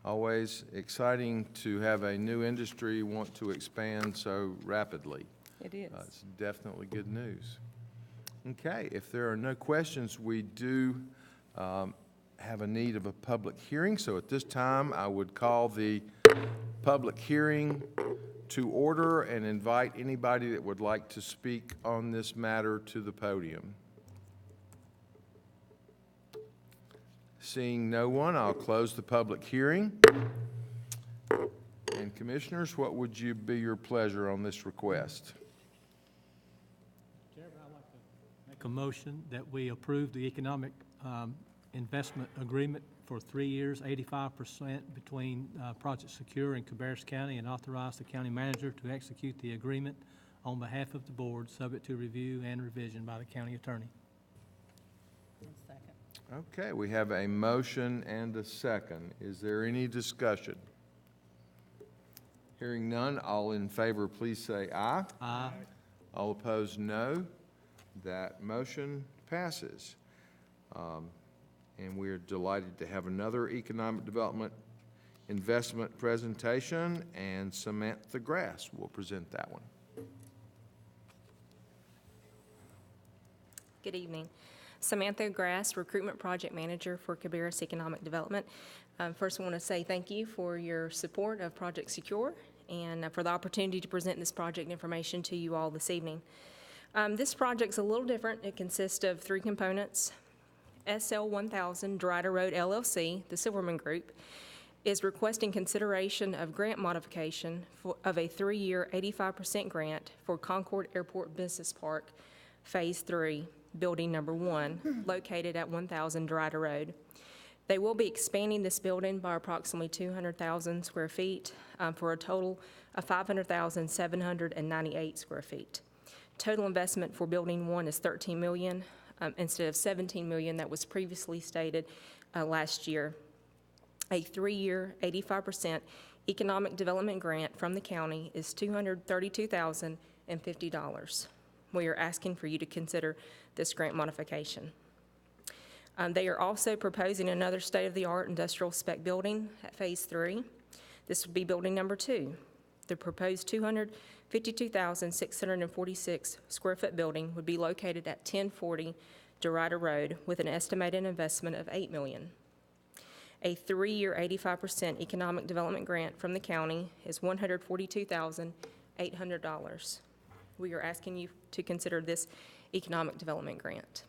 Always exciting to have a new industry want to expand so rapidly. It is. It's definitely good news. Okay, if there are no questions, we do have a need of a public hearing. So at this time, I would call the public hearing to order and invite anybody that would like to speak on this matter to the podium. Seeing no one, I'll close the public hearing. And Commissioners, what would be your pleasure on this request? Chairman, I'd like to make a motion that we approve the economic investment agreement for 3 years, 85% between Project Secure and Cabarrus County, and authorize the county manager to execute the agreement on behalf of the board, subject to review and revision by the county attorney. Okay, we have a motion and a second. Is there any discussion? Hearing none, all in favor, please say aye. Aye. All opposed, no. That motion passes. And we're delighted to have another economic development investment presentation, and Samantha Grass will present that one. Good evening. Samantha Grass, Recruitment Project Manager for Cabarrus Economic Development. First, I want to say thank you for your support of Project Secure and for the opportunity to present this project information to you all this evening. This project's a little different. It consists of 3 components. SL 1000 Dryder Road LLC, the Silverman Group, is requesting consideration of grant modification of a 3-year 85% grant for Concord Airport Business Park, Phase 3. Building number 1, located at 1000 Dryder Road. They will be expanding this building by approximately 200,000 square feet for a total of 500,798 square feet. Total investment for Building 1 is $13 million instead of $17 million that was previously stated last year. A 3-year, 85% economic development grant from the county is $232,050. We are asking for you to consider this grant modification. They are also proposing another state-of-the-art industrial spec building at Phase 3. This would be building number 2. The proposed 252,646 square foot building would be located at 1040 DeRuyter Road with an estimated investment of $8 million. A 3-year 85% economic development grant from the county is $142,800. We are asking you to consider this economic development grant.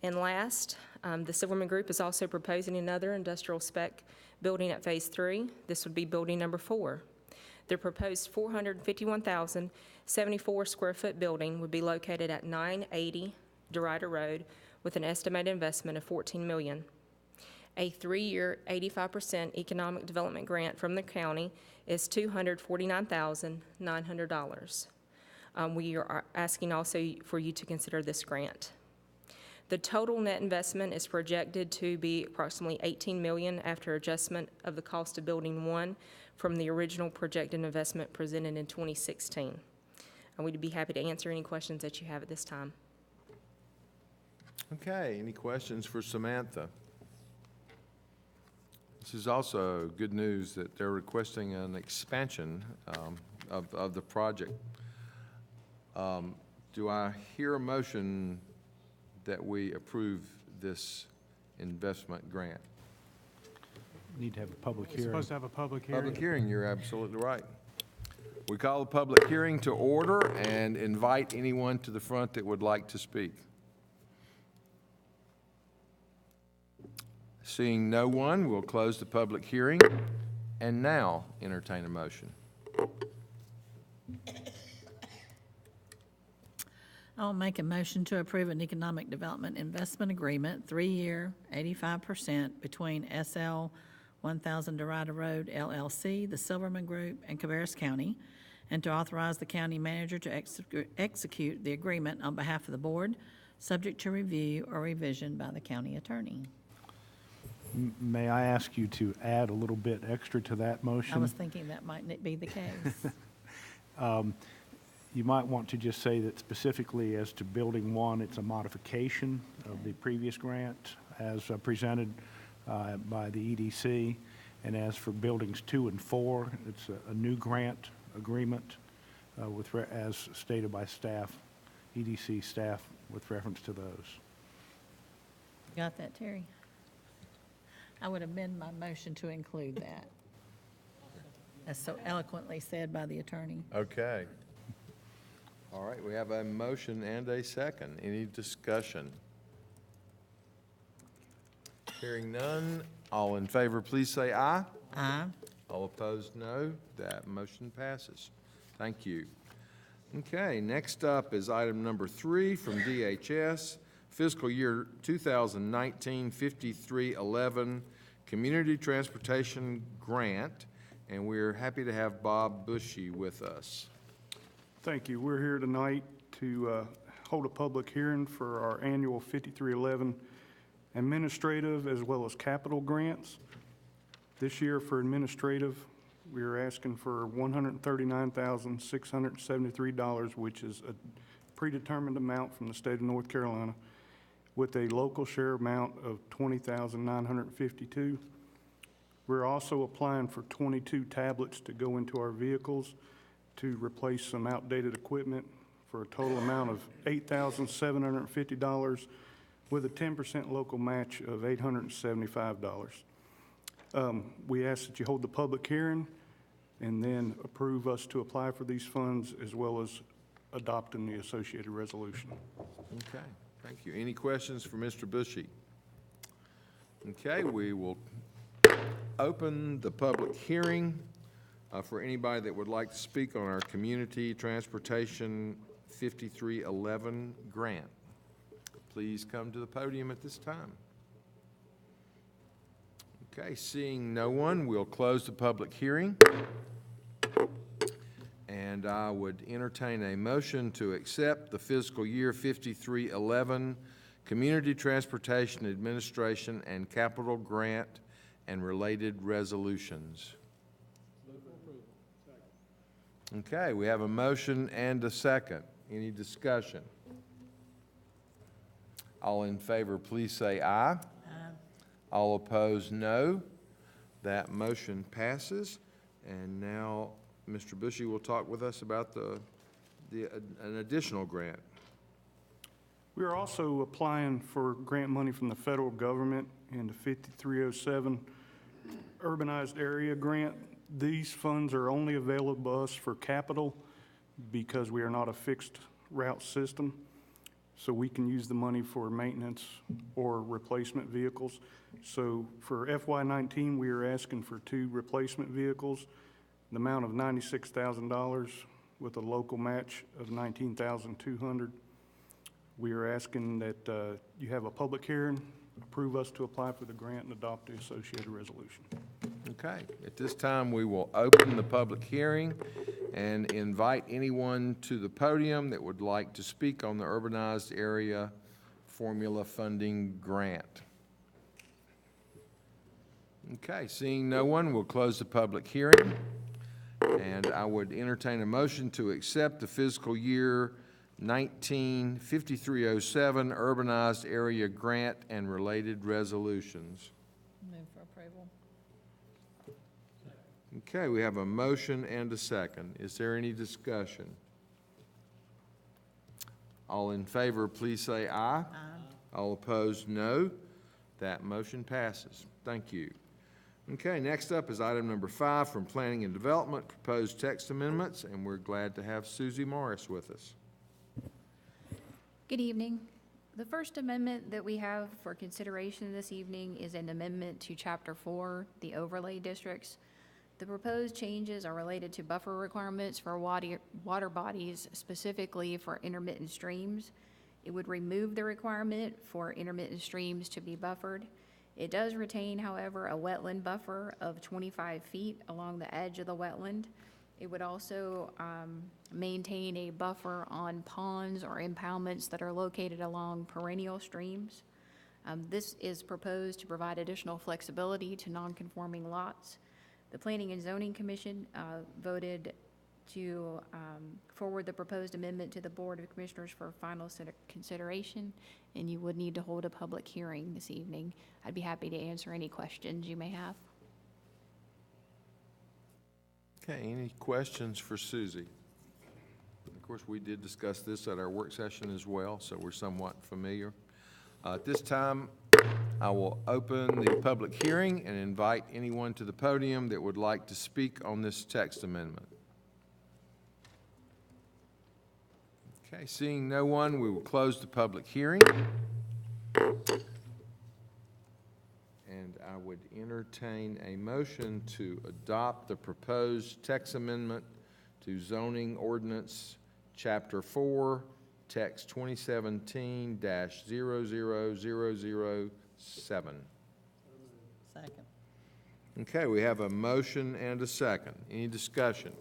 And last, the Silverman Group is also proposing another industrial spec building at Phase 3. This would be building number 4. Their proposed 451,074 square foot building would be located at 980 DeRuyter Road with an estimated investment of $14 million. A 3-year, 85% economic development grant from the county is $249,900. We are asking also for you to consider this grant. The total net investment is projected to be approximately $18 million after adjustment of the cost of Building 1 from the original projected investment presented in 2016. And we'd be happy to answer any questions that you have at this time. Okay, any questions for Samantha? This is also good news that they're requesting an expansion of the project. Do I hear a motion that we approve this investment grant? Need to have a public We're hearing. supposed to have a public hearing. Public hearing, you're absolutely right. We call the public hearing to order and invite anyone to the front that would like to speak. Seeing no one, we'll close the public hearing and now entertain a motion. I'll make a motion to approve an economic development investment agreement, 3-year, 85% between SL 1000 Dorada Road LLC, the Silverman Group, and Cabarrus County, and to authorize the county manager to execute the agreement on behalf of the board, subject to review or revision by the county attorney. May I ask you to add a little bit extra to that motion? I was thinking that might be the case. You might want to just say that specifically as to Building 1, it's a modification of the previous grant as presented by the EDC. And as for Buildings 2 and 4, it's a new grant agreement as stated by staff, EDC staff, with reference to those. Got that, Terry? I would amend my motion to include that, as so eloquently said by the attorney. Okay. All right, we have a motion and a second. Any discussion? Hearing none, all in favor, please say aye. Aye. All opposed, no. That motion passes. Thank you. Okay, next up is item number 3 from DHS, fiscal year 2019-5311 Community Transportation Grant, and we're happy to have Bob Bushy with us. Thank you. We're here tonight to hold a public hearing for our annual 5311 administrative as well as capital grants. This year for administrative, we are asking for $139,673, which is a predetermined amount from the state of North Carolina, with a local share amount of $20,952. We're also applying for 22 tablets to go into our vehicles to replace some outdated equipment for a total amount of $8,750 with a 10% local match of $875. We ask that you hold the public hearing and then approve us to apply for these funds as well as adopting the associated resolution. Okay, thank you. Any questions for Mr. Bushy? Okay, we will open the public hearing for anybody that would like to speak on our Community Transportation 5311 grant. Please come to the podium at this time. Okay, seeing no one, we'll close the public hearing. And I would entertain a motion to accept the fiscal year 5311 Community Transportation Administration and Capital Grant and related resolutions. Okay, we have a motion and a second. Any discussion? All in favor, please say aye. Aye. All opposed, no. That motion passes. And now Mr. Bushy will talk with us about an additional grant. We are also applying for grant money from the federal government in the 5307 Urbanized Area Grant. These funds are only available to us for capital because we are not a fixed route system. So we can use the money for maintenance or replacement vehicles. So for FY19, we are asking for 2 replacement vehicles, the amount of $96,000 with a local match of $19,200. We are asking that you have a public hearing approve us to apply for the grant and adopt the associated resolution. Okay, at this time, we will open the public hearing and invite anyone to the podium that would like to speak on the Urbanized Area Formula Funding Grant. Okay, seeing no one, we'll close the public hearing. And I would entertain a motion to accept the fiscal year 195307 Urbanized Area Grant and related resolutions. Move for approval. Okay, we have a motion and a second. Is there any discussion? All in favor, please say aye. Aye. All opposed, no. That motion passes. Thank you. Okay, next up is item number 5 from Planning and Development, proposed text amendments, and we're glad to have Susie Morris with us. Good evening. The first amendment that we have for consideration this evening is an amendment to Chapter 4, the overlay districts. The proposed changes are related to buffer requirements for water bodies, specifically for intermittent streams. It would remove the requirement for intermittent streams to be buffered. It does retain, however, a wetland buffer of 25 feet along the edge of the wetland. It would also maintain a buffer on ponds or impoundments that are located along perennial streams. This is proposed to provide additional flexibility to non-conforming lots. The Planning and Zoning Commission voted to forward the proposed amendment to the Board of Commissioners for final consideration, and you would need to hold a public hearing this evening. I'd be happy to answer any questions you may have. Okay, any questions for Susie? Of course, we did discuss this at our work session as well, so we're somewhat familiar. At this time, I will open the public hearing and invite anyone to the podium that would like to speak on this text amendment. Okay, seeing no one, we will close the public hearing. And I would entertain a motion to adopt the proposed text amendment to zoning ordinance Chapter 4, text 2017-00007. Second. Okay, we have a motion and a second. Any discussion?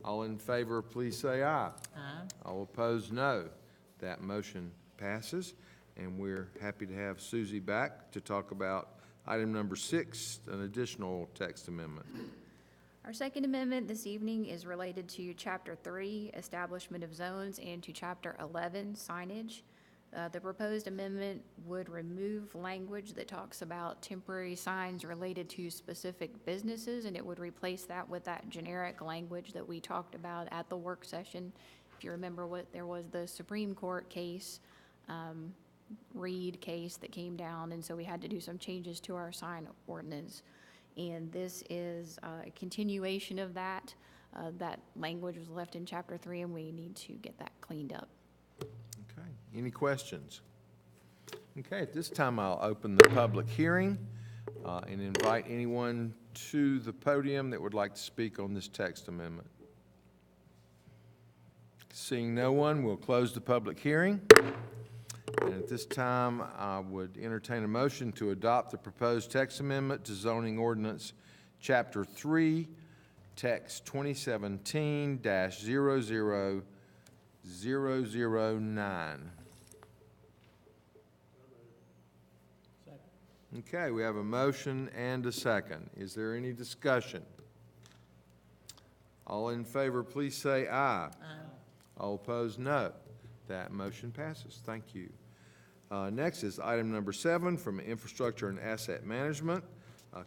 All in favor, please say aye. Aye. All opposed, no. That motion passes, and we're happy to have Susie back to talk about item number 6, an additional text amendment. Our second amendment this evening is related to Chapter 3, Establishment of Zones, and to Chapter 11, Signage. The proposed amendment would remove language that talks about temporary signs related to specific businesses, and it would replace that with that generic language that we talked about at the work session. If you remember, there was the Supreme Court case, Reed case that came down, and so we had to do some changes to our sign ordinance. And this is a continuation of that. That language was left in Chapter 3, and we need to get that cleaned up. Okay, any questions? Okay, at this time, I'll open the public hearing and invite anyone to the podium that would like to speak on this text amendment. Seeing no one, we'll close the public hearing. And at this time, I would entertain a motion to adopt the proposed text amendment to zoning ordinance Chapter 3, text 2017-00009. Okay, we have a motion and a second. Is there any discussion? All in favor, please say aye. Aye. All opposed, no. That motion passes. Thank you. Next is item number 7 from Infrastructure and Asset Management,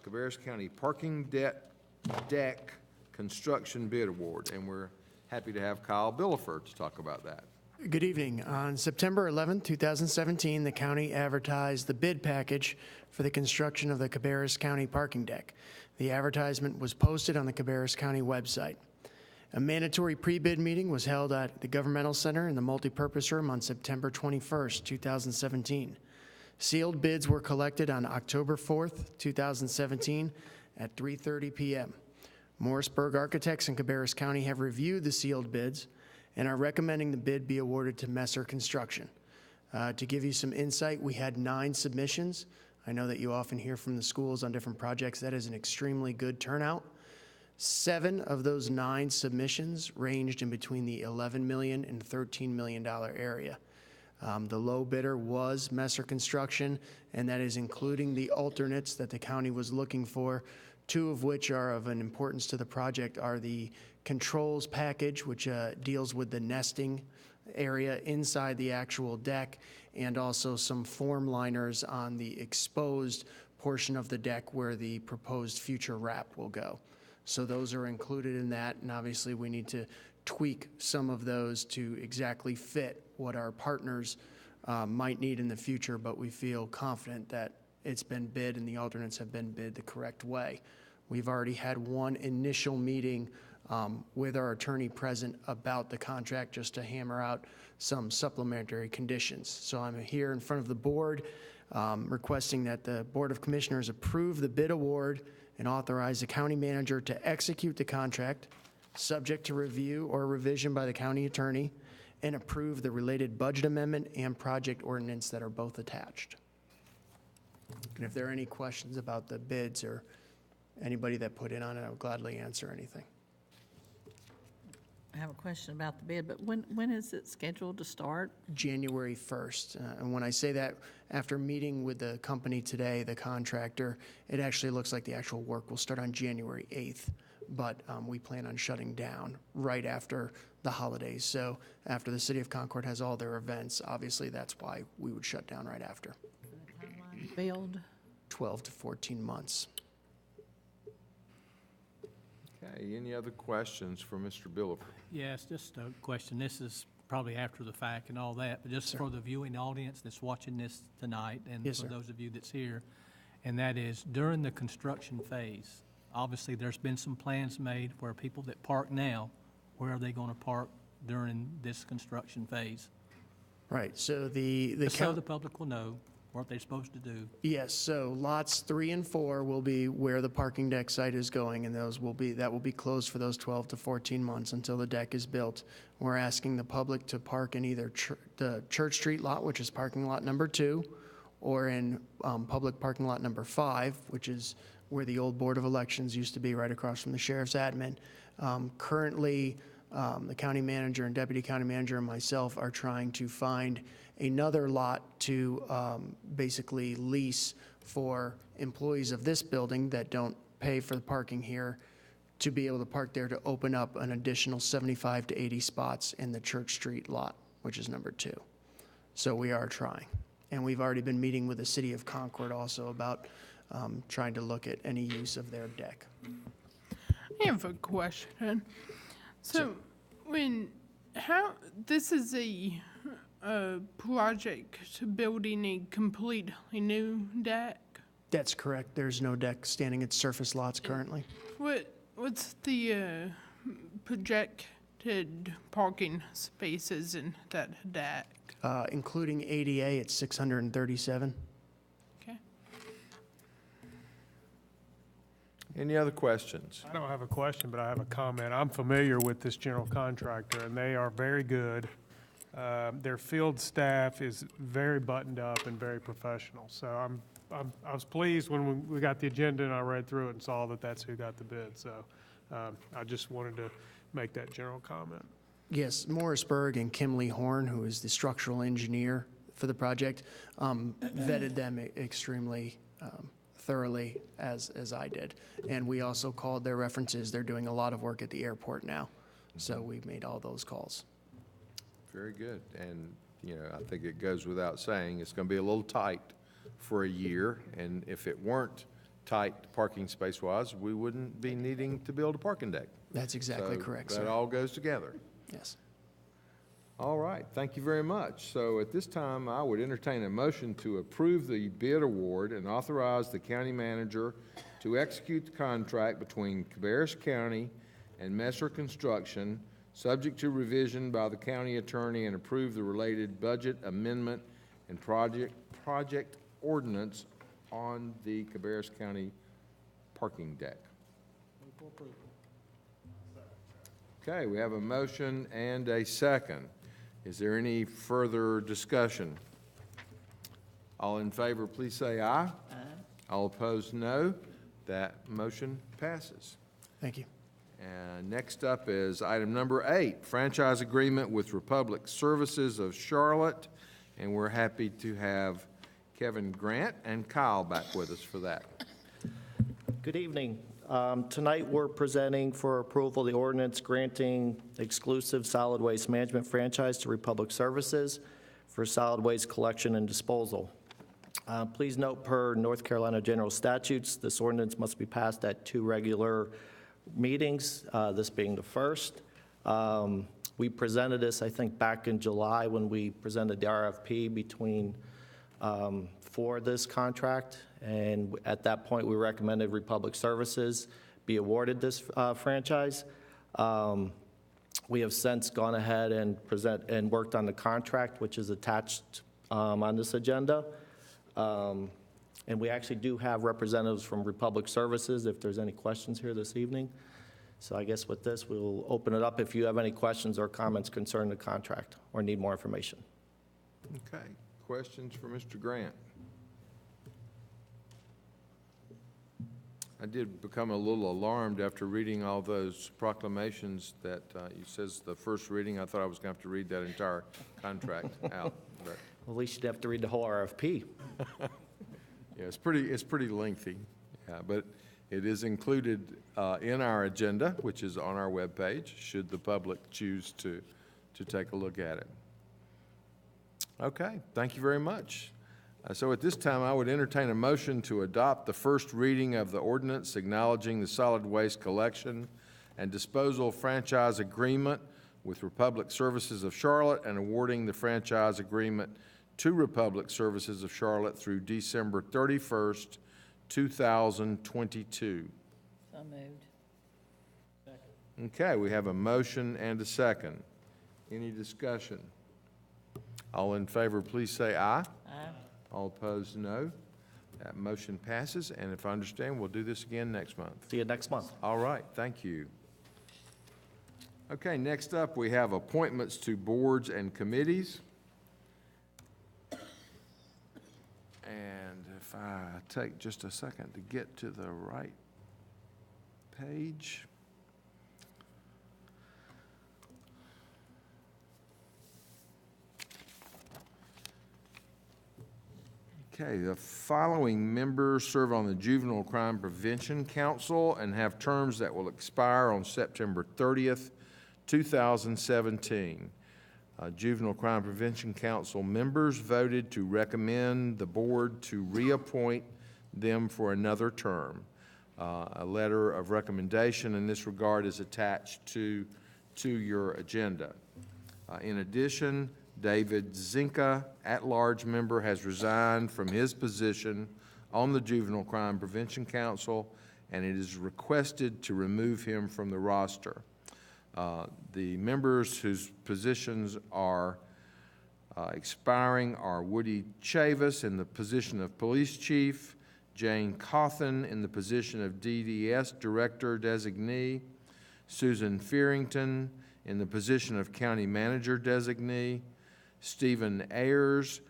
Cabarrus County Parking Deck Construction Bid Award, and we're happy to have Kyle Billiford to talk about that. Good evening. On September 11, 2017, the county advertised the bid package for the construction of the Cabarrus County parking deck. The advertisement was posted on the Cabarrus County website. A mandatory pre-bid meeting was held at the Governmental Center in the Multipurpose Room on September 21st, 2017. Sealed bids were collected on October 4th, 2017 at 3:30 p.m. Morrisburg Architects in Cabarrus County have reviewed the sealed bids and are recommending the bid be awarded to Messer Construction. To give you some insight, we had 9 submissions. I know that you often hear from the schools on different projects. That is an extremely good turnout. 7 of those 9 submissions ranged in between the $11 million and $13 million area. The low bidder was Messer Construction, and that is including the alternates that the county was looking for, 2 of which are of an importance to the project are the controls package, which deals with the nesting area inside the actual deck, and also some form liners on the exposed portion of the deck where the proposed future wrap will go. So those are included in that, and obviously we need to tweak some of those to exactly fit what our partners might need in the future, but we feel confident that it's been bid and the alternates have been bid the correct way. We've already had one initial meeting with our attorney present about the contract just to hammer out some supplementary conditions. So I'm here in front of the board requesting that the Board of Commissioners approve the bid award and authorize the county manager to execute the contract subject to review or revision by the county attorney, and approve the related budget amendment and project ordinance that are both attached. And if there are any questions about the bids or anybody that put in on it, I would gladly answer anything. I have a question about the bid, but when is it scheduled to start? January 1st. And when I say that, after meeting with the company today, the contractor, it actually looks like the actual work will start on January 8th. But we plan on shutting down right after the holidays. So after the City of Concord has all their events, obviously that's why we would shut down right after. Build? 12 to 14 months. Okay, any other questions for Mr. Billifer? Yes, just a question. This is probably after the fact and all that, but just for the viewing audience that's watching this tonight, and Yes, for sir. those of you that's here, and that is during the construction phase, obviously there's been some plans made where people that park now, where are they going to park during this construction phase? Right, so the Just so the public will know what they're supposed to do. Yes, so lots 3 and 4 will be where the parking deck site is going, and that will be closed for those 12 to 14 months until the deck is built. We're asking the public to park in either the Church Street lot, which is parking lot number 2, or in public parking lot number 5, which is where the old Board of Elections used to be, right across from the sheriff's admin. Currently, the county manager and deputy county manager and myself are trying to find another lot to basically lease for employees of this building that don't pay for the parking here to be able to park there, to open up an additional 75 to 80 spots in the Church Street lot, which is number 2. So we are trying. And we've already been meeting with the City of Concord also about trying to look at any use of their deck. I have a question. So, this is a project building a completely new deck? That's correct. There's no deck standing at surface lots currently. What's the projected parking spaces in that deck? Including ADA, it's 637. Okay. Any other questions? I don't have a question, but I have a comment. I'm familiar with this general contractor, and they are very good. Their field staff is very buttoned up and very professional. So I was pleased when we got the agenda and I read through it and saw that that's who got the bid. So I just wanted to make that general comment. Yes, Morrisburg and Kimley Horn, who is the structural engineer for the project, vetted them extremely thoroughly, as I did. And we also called their references. They're doing a lot of work at the airport now. So we made all those calls. Very good. And, I think it goes without saying, it's going to be a little tight for a year. And if it weren't tight parking space-wise, we wouldn't be needing to build a parking deck. That's exactly So correct, that sir. all goes together. Yes. All right, thank you very much. So at this time, I would entertain a motion to approve the bid award and authorize the county manager to execute the contract between Cabarrus County and Messer Construction, subject to revision by the county attorney, and approve the related budget amendment and project ordinance on the Cabarrus County parking deck. Okay, we have a motion and a second. Is there any further discussion? All in favor, please say aye. Aye. All opposed, no. That motion passes. Thank you. And next up is item number 8, franchise agreement with Republic Services of Charlotte. And we're happy to have Kevin Grant and Kyle back with us for that. Good evening. Tonight, we're presenting for approval the ordinance granting exclusive solid waste management franchise to Republic Services for solid waste collection and disposal. Please note, per North Carolina general statutes, this ordinance must be passed at 2 regular meetings, this being the first. We presented this, I think, back in July when we presented the RFP between for this contract, and at that point, we recommended Republic Services be awarded this franchise. We have since gone ahead and worked on the contract, which is attached on this agenda. And we actually do have representatives from Republic Services if there's any questions here this evening. So I guess with this, we'll open it up if you have any questions or comments concerning the contract or need more information. Okay, questions for Mr. Grant? I did become a little alarmed after reading all those proclamations that you says the first reading. I thought I was going to have to read that entire contract out. But Well, at least you'd have to read the whole RFP. yeah, it's pretty lengthy, yeah, but it is included in our agenda, which is on our webpage, should the public choose to take a look at it. Okay, thank you very much. So at this time, I would entertain a motion to adopt the first reading of the ordinance acknowledging the solid waste collection and disposal franchise agreement with Republic Services of Charlotte and awarding the franchise agreement to Republic Services of Charlotte through December 31st, 2022. So moved. Okay, we have a motion and a second. Any discussion? All in favor, please say aye. Aye. All opposed, no. That motion passes, and if I understand, we'll do this again next month. See you next month. All right, thank you. Okay, next up, we have appointments to boards and committees. And if I take just a second to get to the right page. Okay, the following members serve on the Juvenile Crime Prevention Council and have terms that will expire on September 30th, 2017. Juvenile Crime Prevention Council members voted to recommend the board to reappoint them for another term. A letter of recommendation in this regard is attached to your agenda. In addition, David Zinka, at-large member, has resigned from his position on the Juvenile Crime Prevention Council, and it is requested to remove him from the roster. The members whose positions are expiring are Woody Chavis in the position of Police Chief, Jane Cawthon in the position of DDS Director Designee, Susan Fearington in the position of County Manager Designee, Stephen Ayers,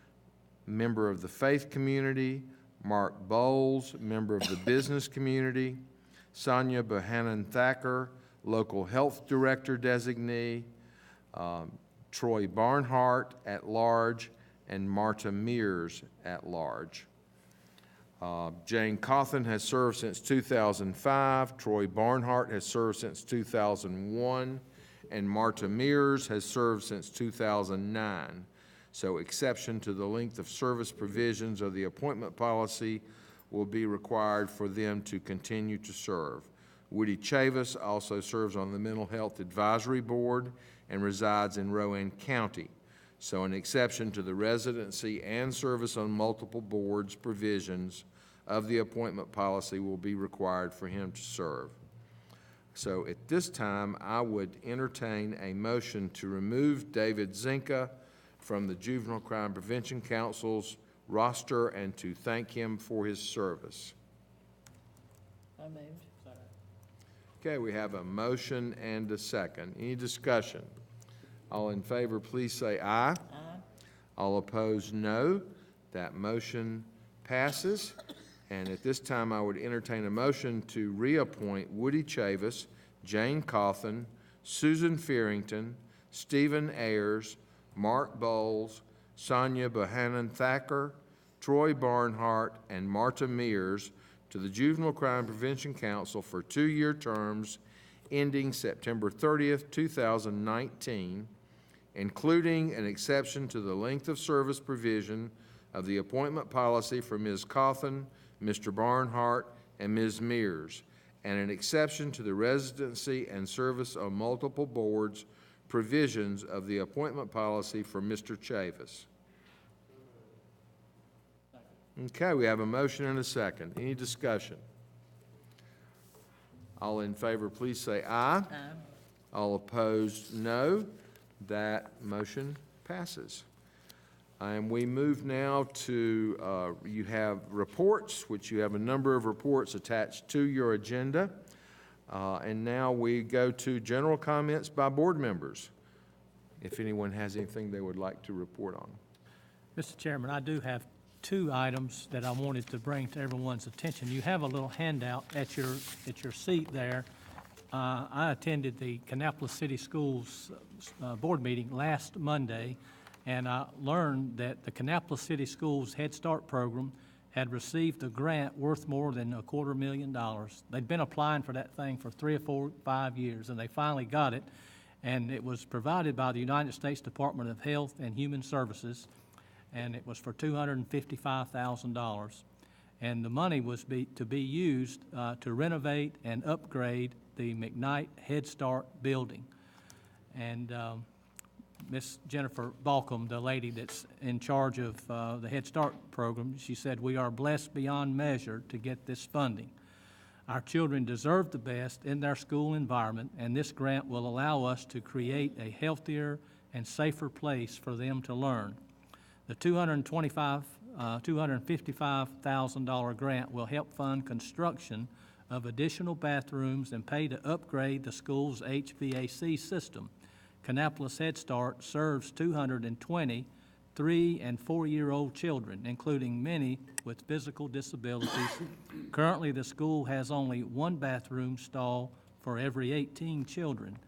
member of the faith community, Mark Bowles, member of the business community, Sonia Bohannon Thacker, local health director designee, Troy Barnhart at large, and Marta Mears at large. Jane Cawthon has served since 2005, Troy Barnhart has served since 2001, and Marta Mears has served since 2009. So exception to the length of service provisions of the appointment policy will be required for them to continue to serve. Woody Chavis also serves on the Mental Health Advisory Board and resides in Rowan County. So an exception to the residency and service on multiple boards provisions of the appointment policy will be required for him to serve. So at this time, I would entertain a motion to remove David Zinka from the Juvenile Crime Prevention Council's roster and to thank him for his service. So moved. Okay, we have a motion and a second. Any discussion? All in favor, please say aye. Aye. All opposed, no. That motion passes. And at this time, I would entertain a motion to reappoint Woody Chavis, Jane Cawthon, Susan Fearington, Stephen Ayers, Mark Bowles, Sonia Bohannon Thacker, Troy Barnhart, and Marta Mears to the Juvenile Crime Prevention Council for 2-year terms ending September 30th, 2019, including an exception to the length of service provision of the appointment policy for Ms. Cawthon, Mr. Barnhart, and Ms. Mears, and an exception to the residency and service on multiple boards provisions of the appointment policy for Mr. Chavis. Okay, we have a motion and a second. Any discussion? All in favor, please say aye. Aye. All opposed, no. That motion passes. And we move now to, you have reports, which you have a number of reports attached to your agenda. And now we go to general comments by board members, if anyone has anything they would like to report on. Mr. Chairman, I do have 2 items that I wanted to bring to everyone's attention. You have a little handout at your seat there. I attended the Kannapolis City Schools board meeting last Monday, and I learned that the Kannapolis City Schools Head Start program had received a grant worth more than $250,000. They'd been applying for that thing for 3 or 4, 5 years, and they finally got it, and it was provided by the United States Department of Health and Human Services, and it was for $255,000. And the money was to be used to renovate and upgrade the McKnight Head Start building. And Miss Jennifer Balcom, the lady that's in charge of the Head Start program, she said, "We are blessed beyond measure to get this funding. Our children deserve the best in their school environment, and this grant will allow us to create a healthier and safer place for them to learn. The $255,000 grant will help fund construction of additional bathrooms and pay to upgrade the school's HVAC system. Kannapolis Head Start serves 220 3- and 4-year-old children, including many with physical disabilities. Currently, the school has only 1 bathroom stall for every 18 children.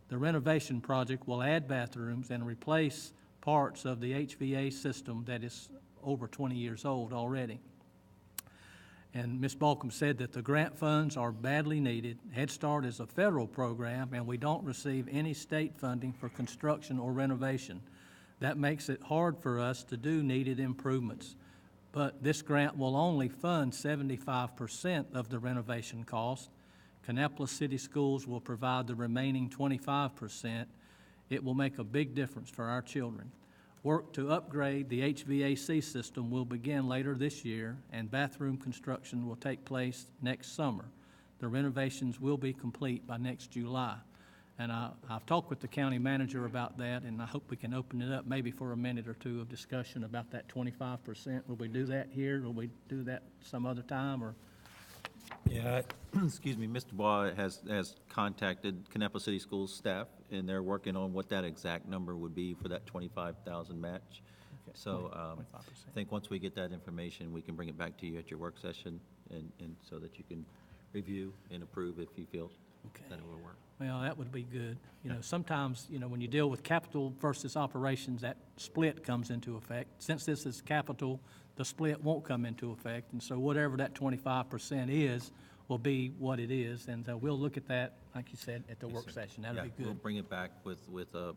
The renovation project will add bathrooms and replace parts of the HVAC system that is over 20 years old already." And Ms. Balcom said that the grant funds are badly needed. Head Start is a federal program, and we don't receive any state funding for construction or renovation. That makes it hard for us to do needed improvements. But this grant will only fund 75% of the renovation cost. Kannapolis City Schools will provide the remaining 25%. It will make a big difference for our children. Work to upgrade the HVAC system will begin later this year, and bathroom construction will take place next summer. The renovations will be complete by next July. And I've talked with the county manager about that, and I hope we can open it up maybe for a minute or 2 of discussion about that 25%. Will we do that here? Will we do that some other time, or? Yeah, excuse me, Mr. Bois has contacted Kannapolis City Schools staff, and they're working on what that exact number would be for that 25,000 match. Okay, So 25%. I think once we get that information, we can bring it back to you at your work session, and so that you can review and approve if you feel that it will work. Well, that would be good. You know, sometimes, you know, when you deal with capital versus operations, that split comes into effect. Since this is capital, the split won't come into effect, and so whatever that 25% is will be what it is, and we'll look at that, like you said, at the work session. That'll be good. We'll bring it back with a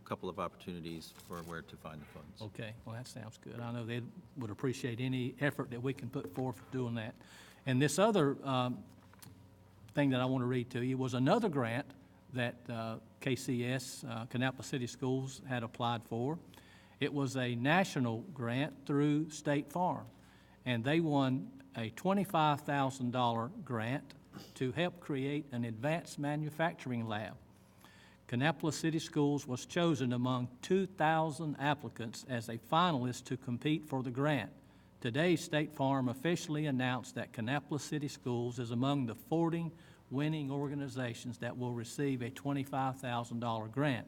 couple of opportunities for where to find the funds. Okay, well, that sounds good. I know they would appreciate any effort that we can put forth doing that. And this other thing that I want to read to you was another grant that KCS, Kannapolis City Schools, had applied for. It was a national grant through State Farm, and they won a $25,000 grant to help create an advanced manufacturing lab. Kannapolis City Schools was chosen among 2,000 applicants as a finalist to compete for the grant. Today, State Farm officially announced that Kannapolis City Schools is among the 40 winning organizations that will receive a $25,000 grant.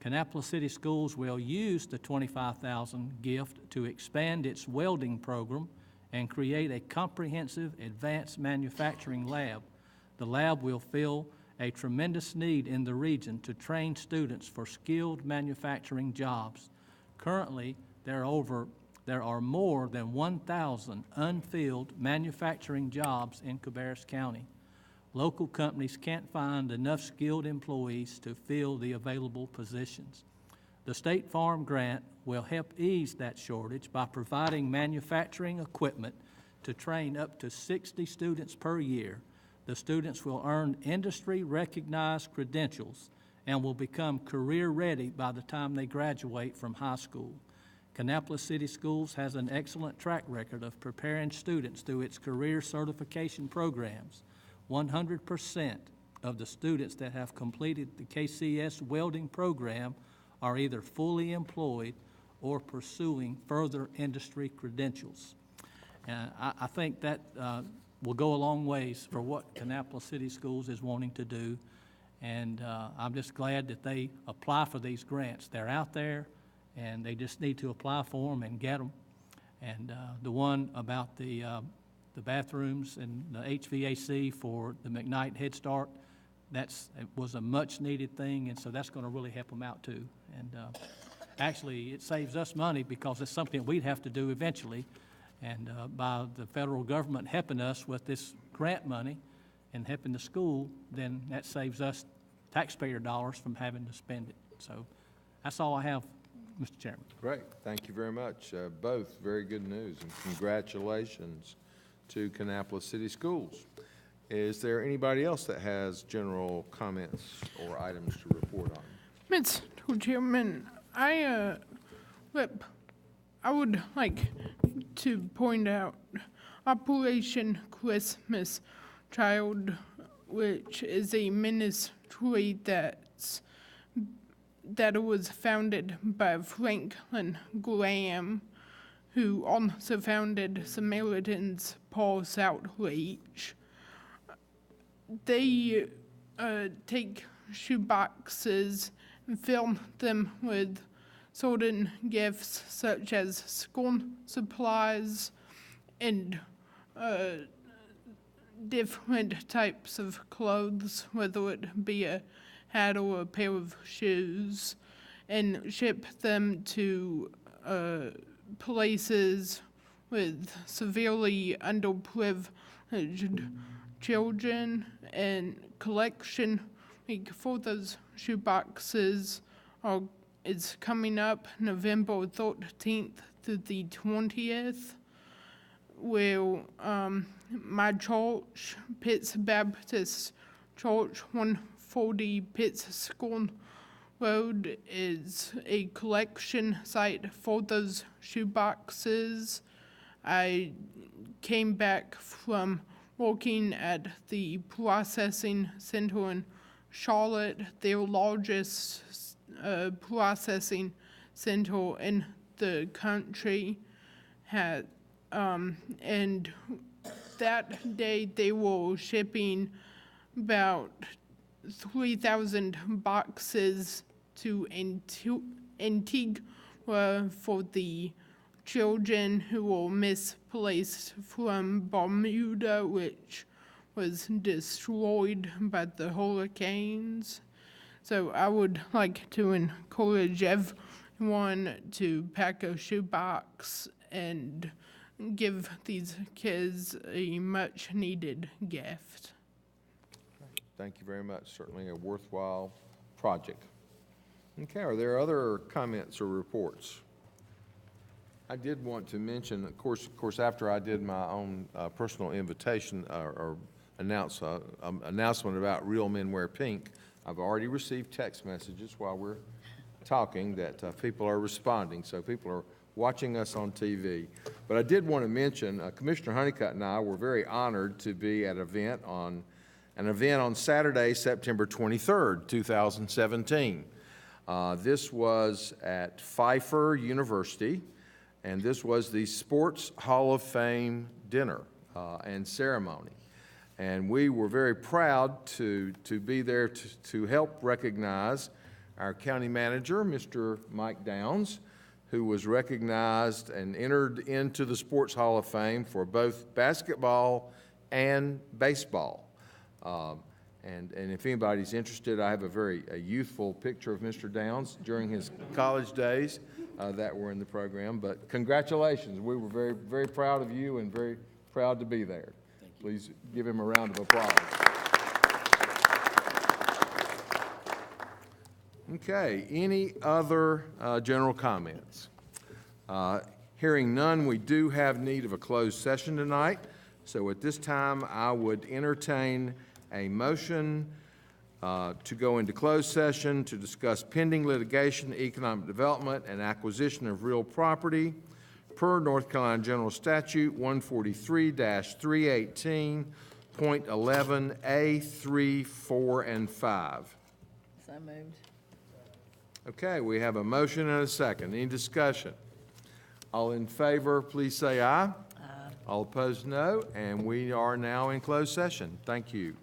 Kannapolis City Schools will use the $25,000 gift to expand its welding program and create a comprehensive advanced manufacturing lab. The lab will fill a tremendous need in the region to train students for skilled manufacturing jobs. Currently, there are more than 1,000 unfilled manufacturing jobs in Cabarrus County. Local companies can't find enough skilled employees to fill the available positions. The State Farm grant will help ease that shortage by providing manufacturing equipment to train up to 60 students per year. The students will earn industry-recognized credentials and will become career-ready by the time they graduate from high school. Kannapolis City Schools has an excellent track record of preparing students through its career certification programs. 100% of the students that have completed the KCS welding program are either fully employed or pursuing further industry credentials. I think that will go a long ways for what Kannapolis City Schools is wanting to do, and I'm just glad that they apply for these grants. They're out there, and they just need to apply for them and get them. And the one about the bathrooms and the HVAC for the McKnight Head Start, it was a much-needed thing, and so that's going to really help them out too. And actually, it saves us money because it's something we'd have to do eventually. And by the federal government helping us with this grant money and helping the school, then that saves us taxpayer dollars from having to spend it. So that's all I have, Mr. Chairman. Great, thank you very much. Both very good news, and congratulations to Kannapolis City Schools. Is there anybody else that has general comments or items to report on? Mr. Chairman, I would like to point out Operation Christmas Child, which is a ministry that was founded by Franklin Graham, who also founded Samaritan's Pulse Outreach. They take shoeboxes and fill them with certain gifts such as school supplies and different types of clothes, whether it be a hat or a pair of shoes, and ship them to places with severely underprivileged children. And collection week for those shoeboxes is coming up November 13th to the 20th, where my church, Pitts Baptist Church, 140 Pitts School Road, is a collection site for those shoeboxes. I came back from working at the processing center in Charlotte, their largest processing center in the country, and that day they were shipping about 3,000 boxes to Antigua for the children who were misplaced from Bermuda, which was destroyed by the hurricanes. So I would like to encourage everyone to pack a shoebox and give these kids a much-needed gift. Thank you very much. Certainly a worthwhile project. Okay, are there other comments or reports? I did want to mention, of course, after I did my own personal invitation or announcement about Real Men Wear Pink, I've already received text messages while we're talking that people are responding, so people are watching us on TV. But I did want to mention, Commissioner Honeycutt and I were very honored to be at an event on Saturday, September 23rd, 2017. This was at Pfeiffer University, and this was the Sports Hall of Fame dinner and ceremony. And we were very proud to be there to help recognize our county manager, Mr. Mike Downs, who was recognized and entered into the Sports Hall of Fame for both basketball and baseball. And if anybody's interested, I have a very youthful picture of Mr. Downs during his college days that were in the program. But congratulations. We were very, very proud of you and very proud to be there. Please give him a round of applause. Okay, any other general comments? Hearing none, we do have need of a closed session tonight. So at this time, I would entertain a motion to go into closed session to discuss pending litigation, economic development, and acquisition of real property per North Carolina General Statute 143-318.11A3, 4, and 5. So moved. Okay, we have a motion and a second. Any discussion? All in favor, please say aye. All opposed, no. And we are now in closed session. Thank you.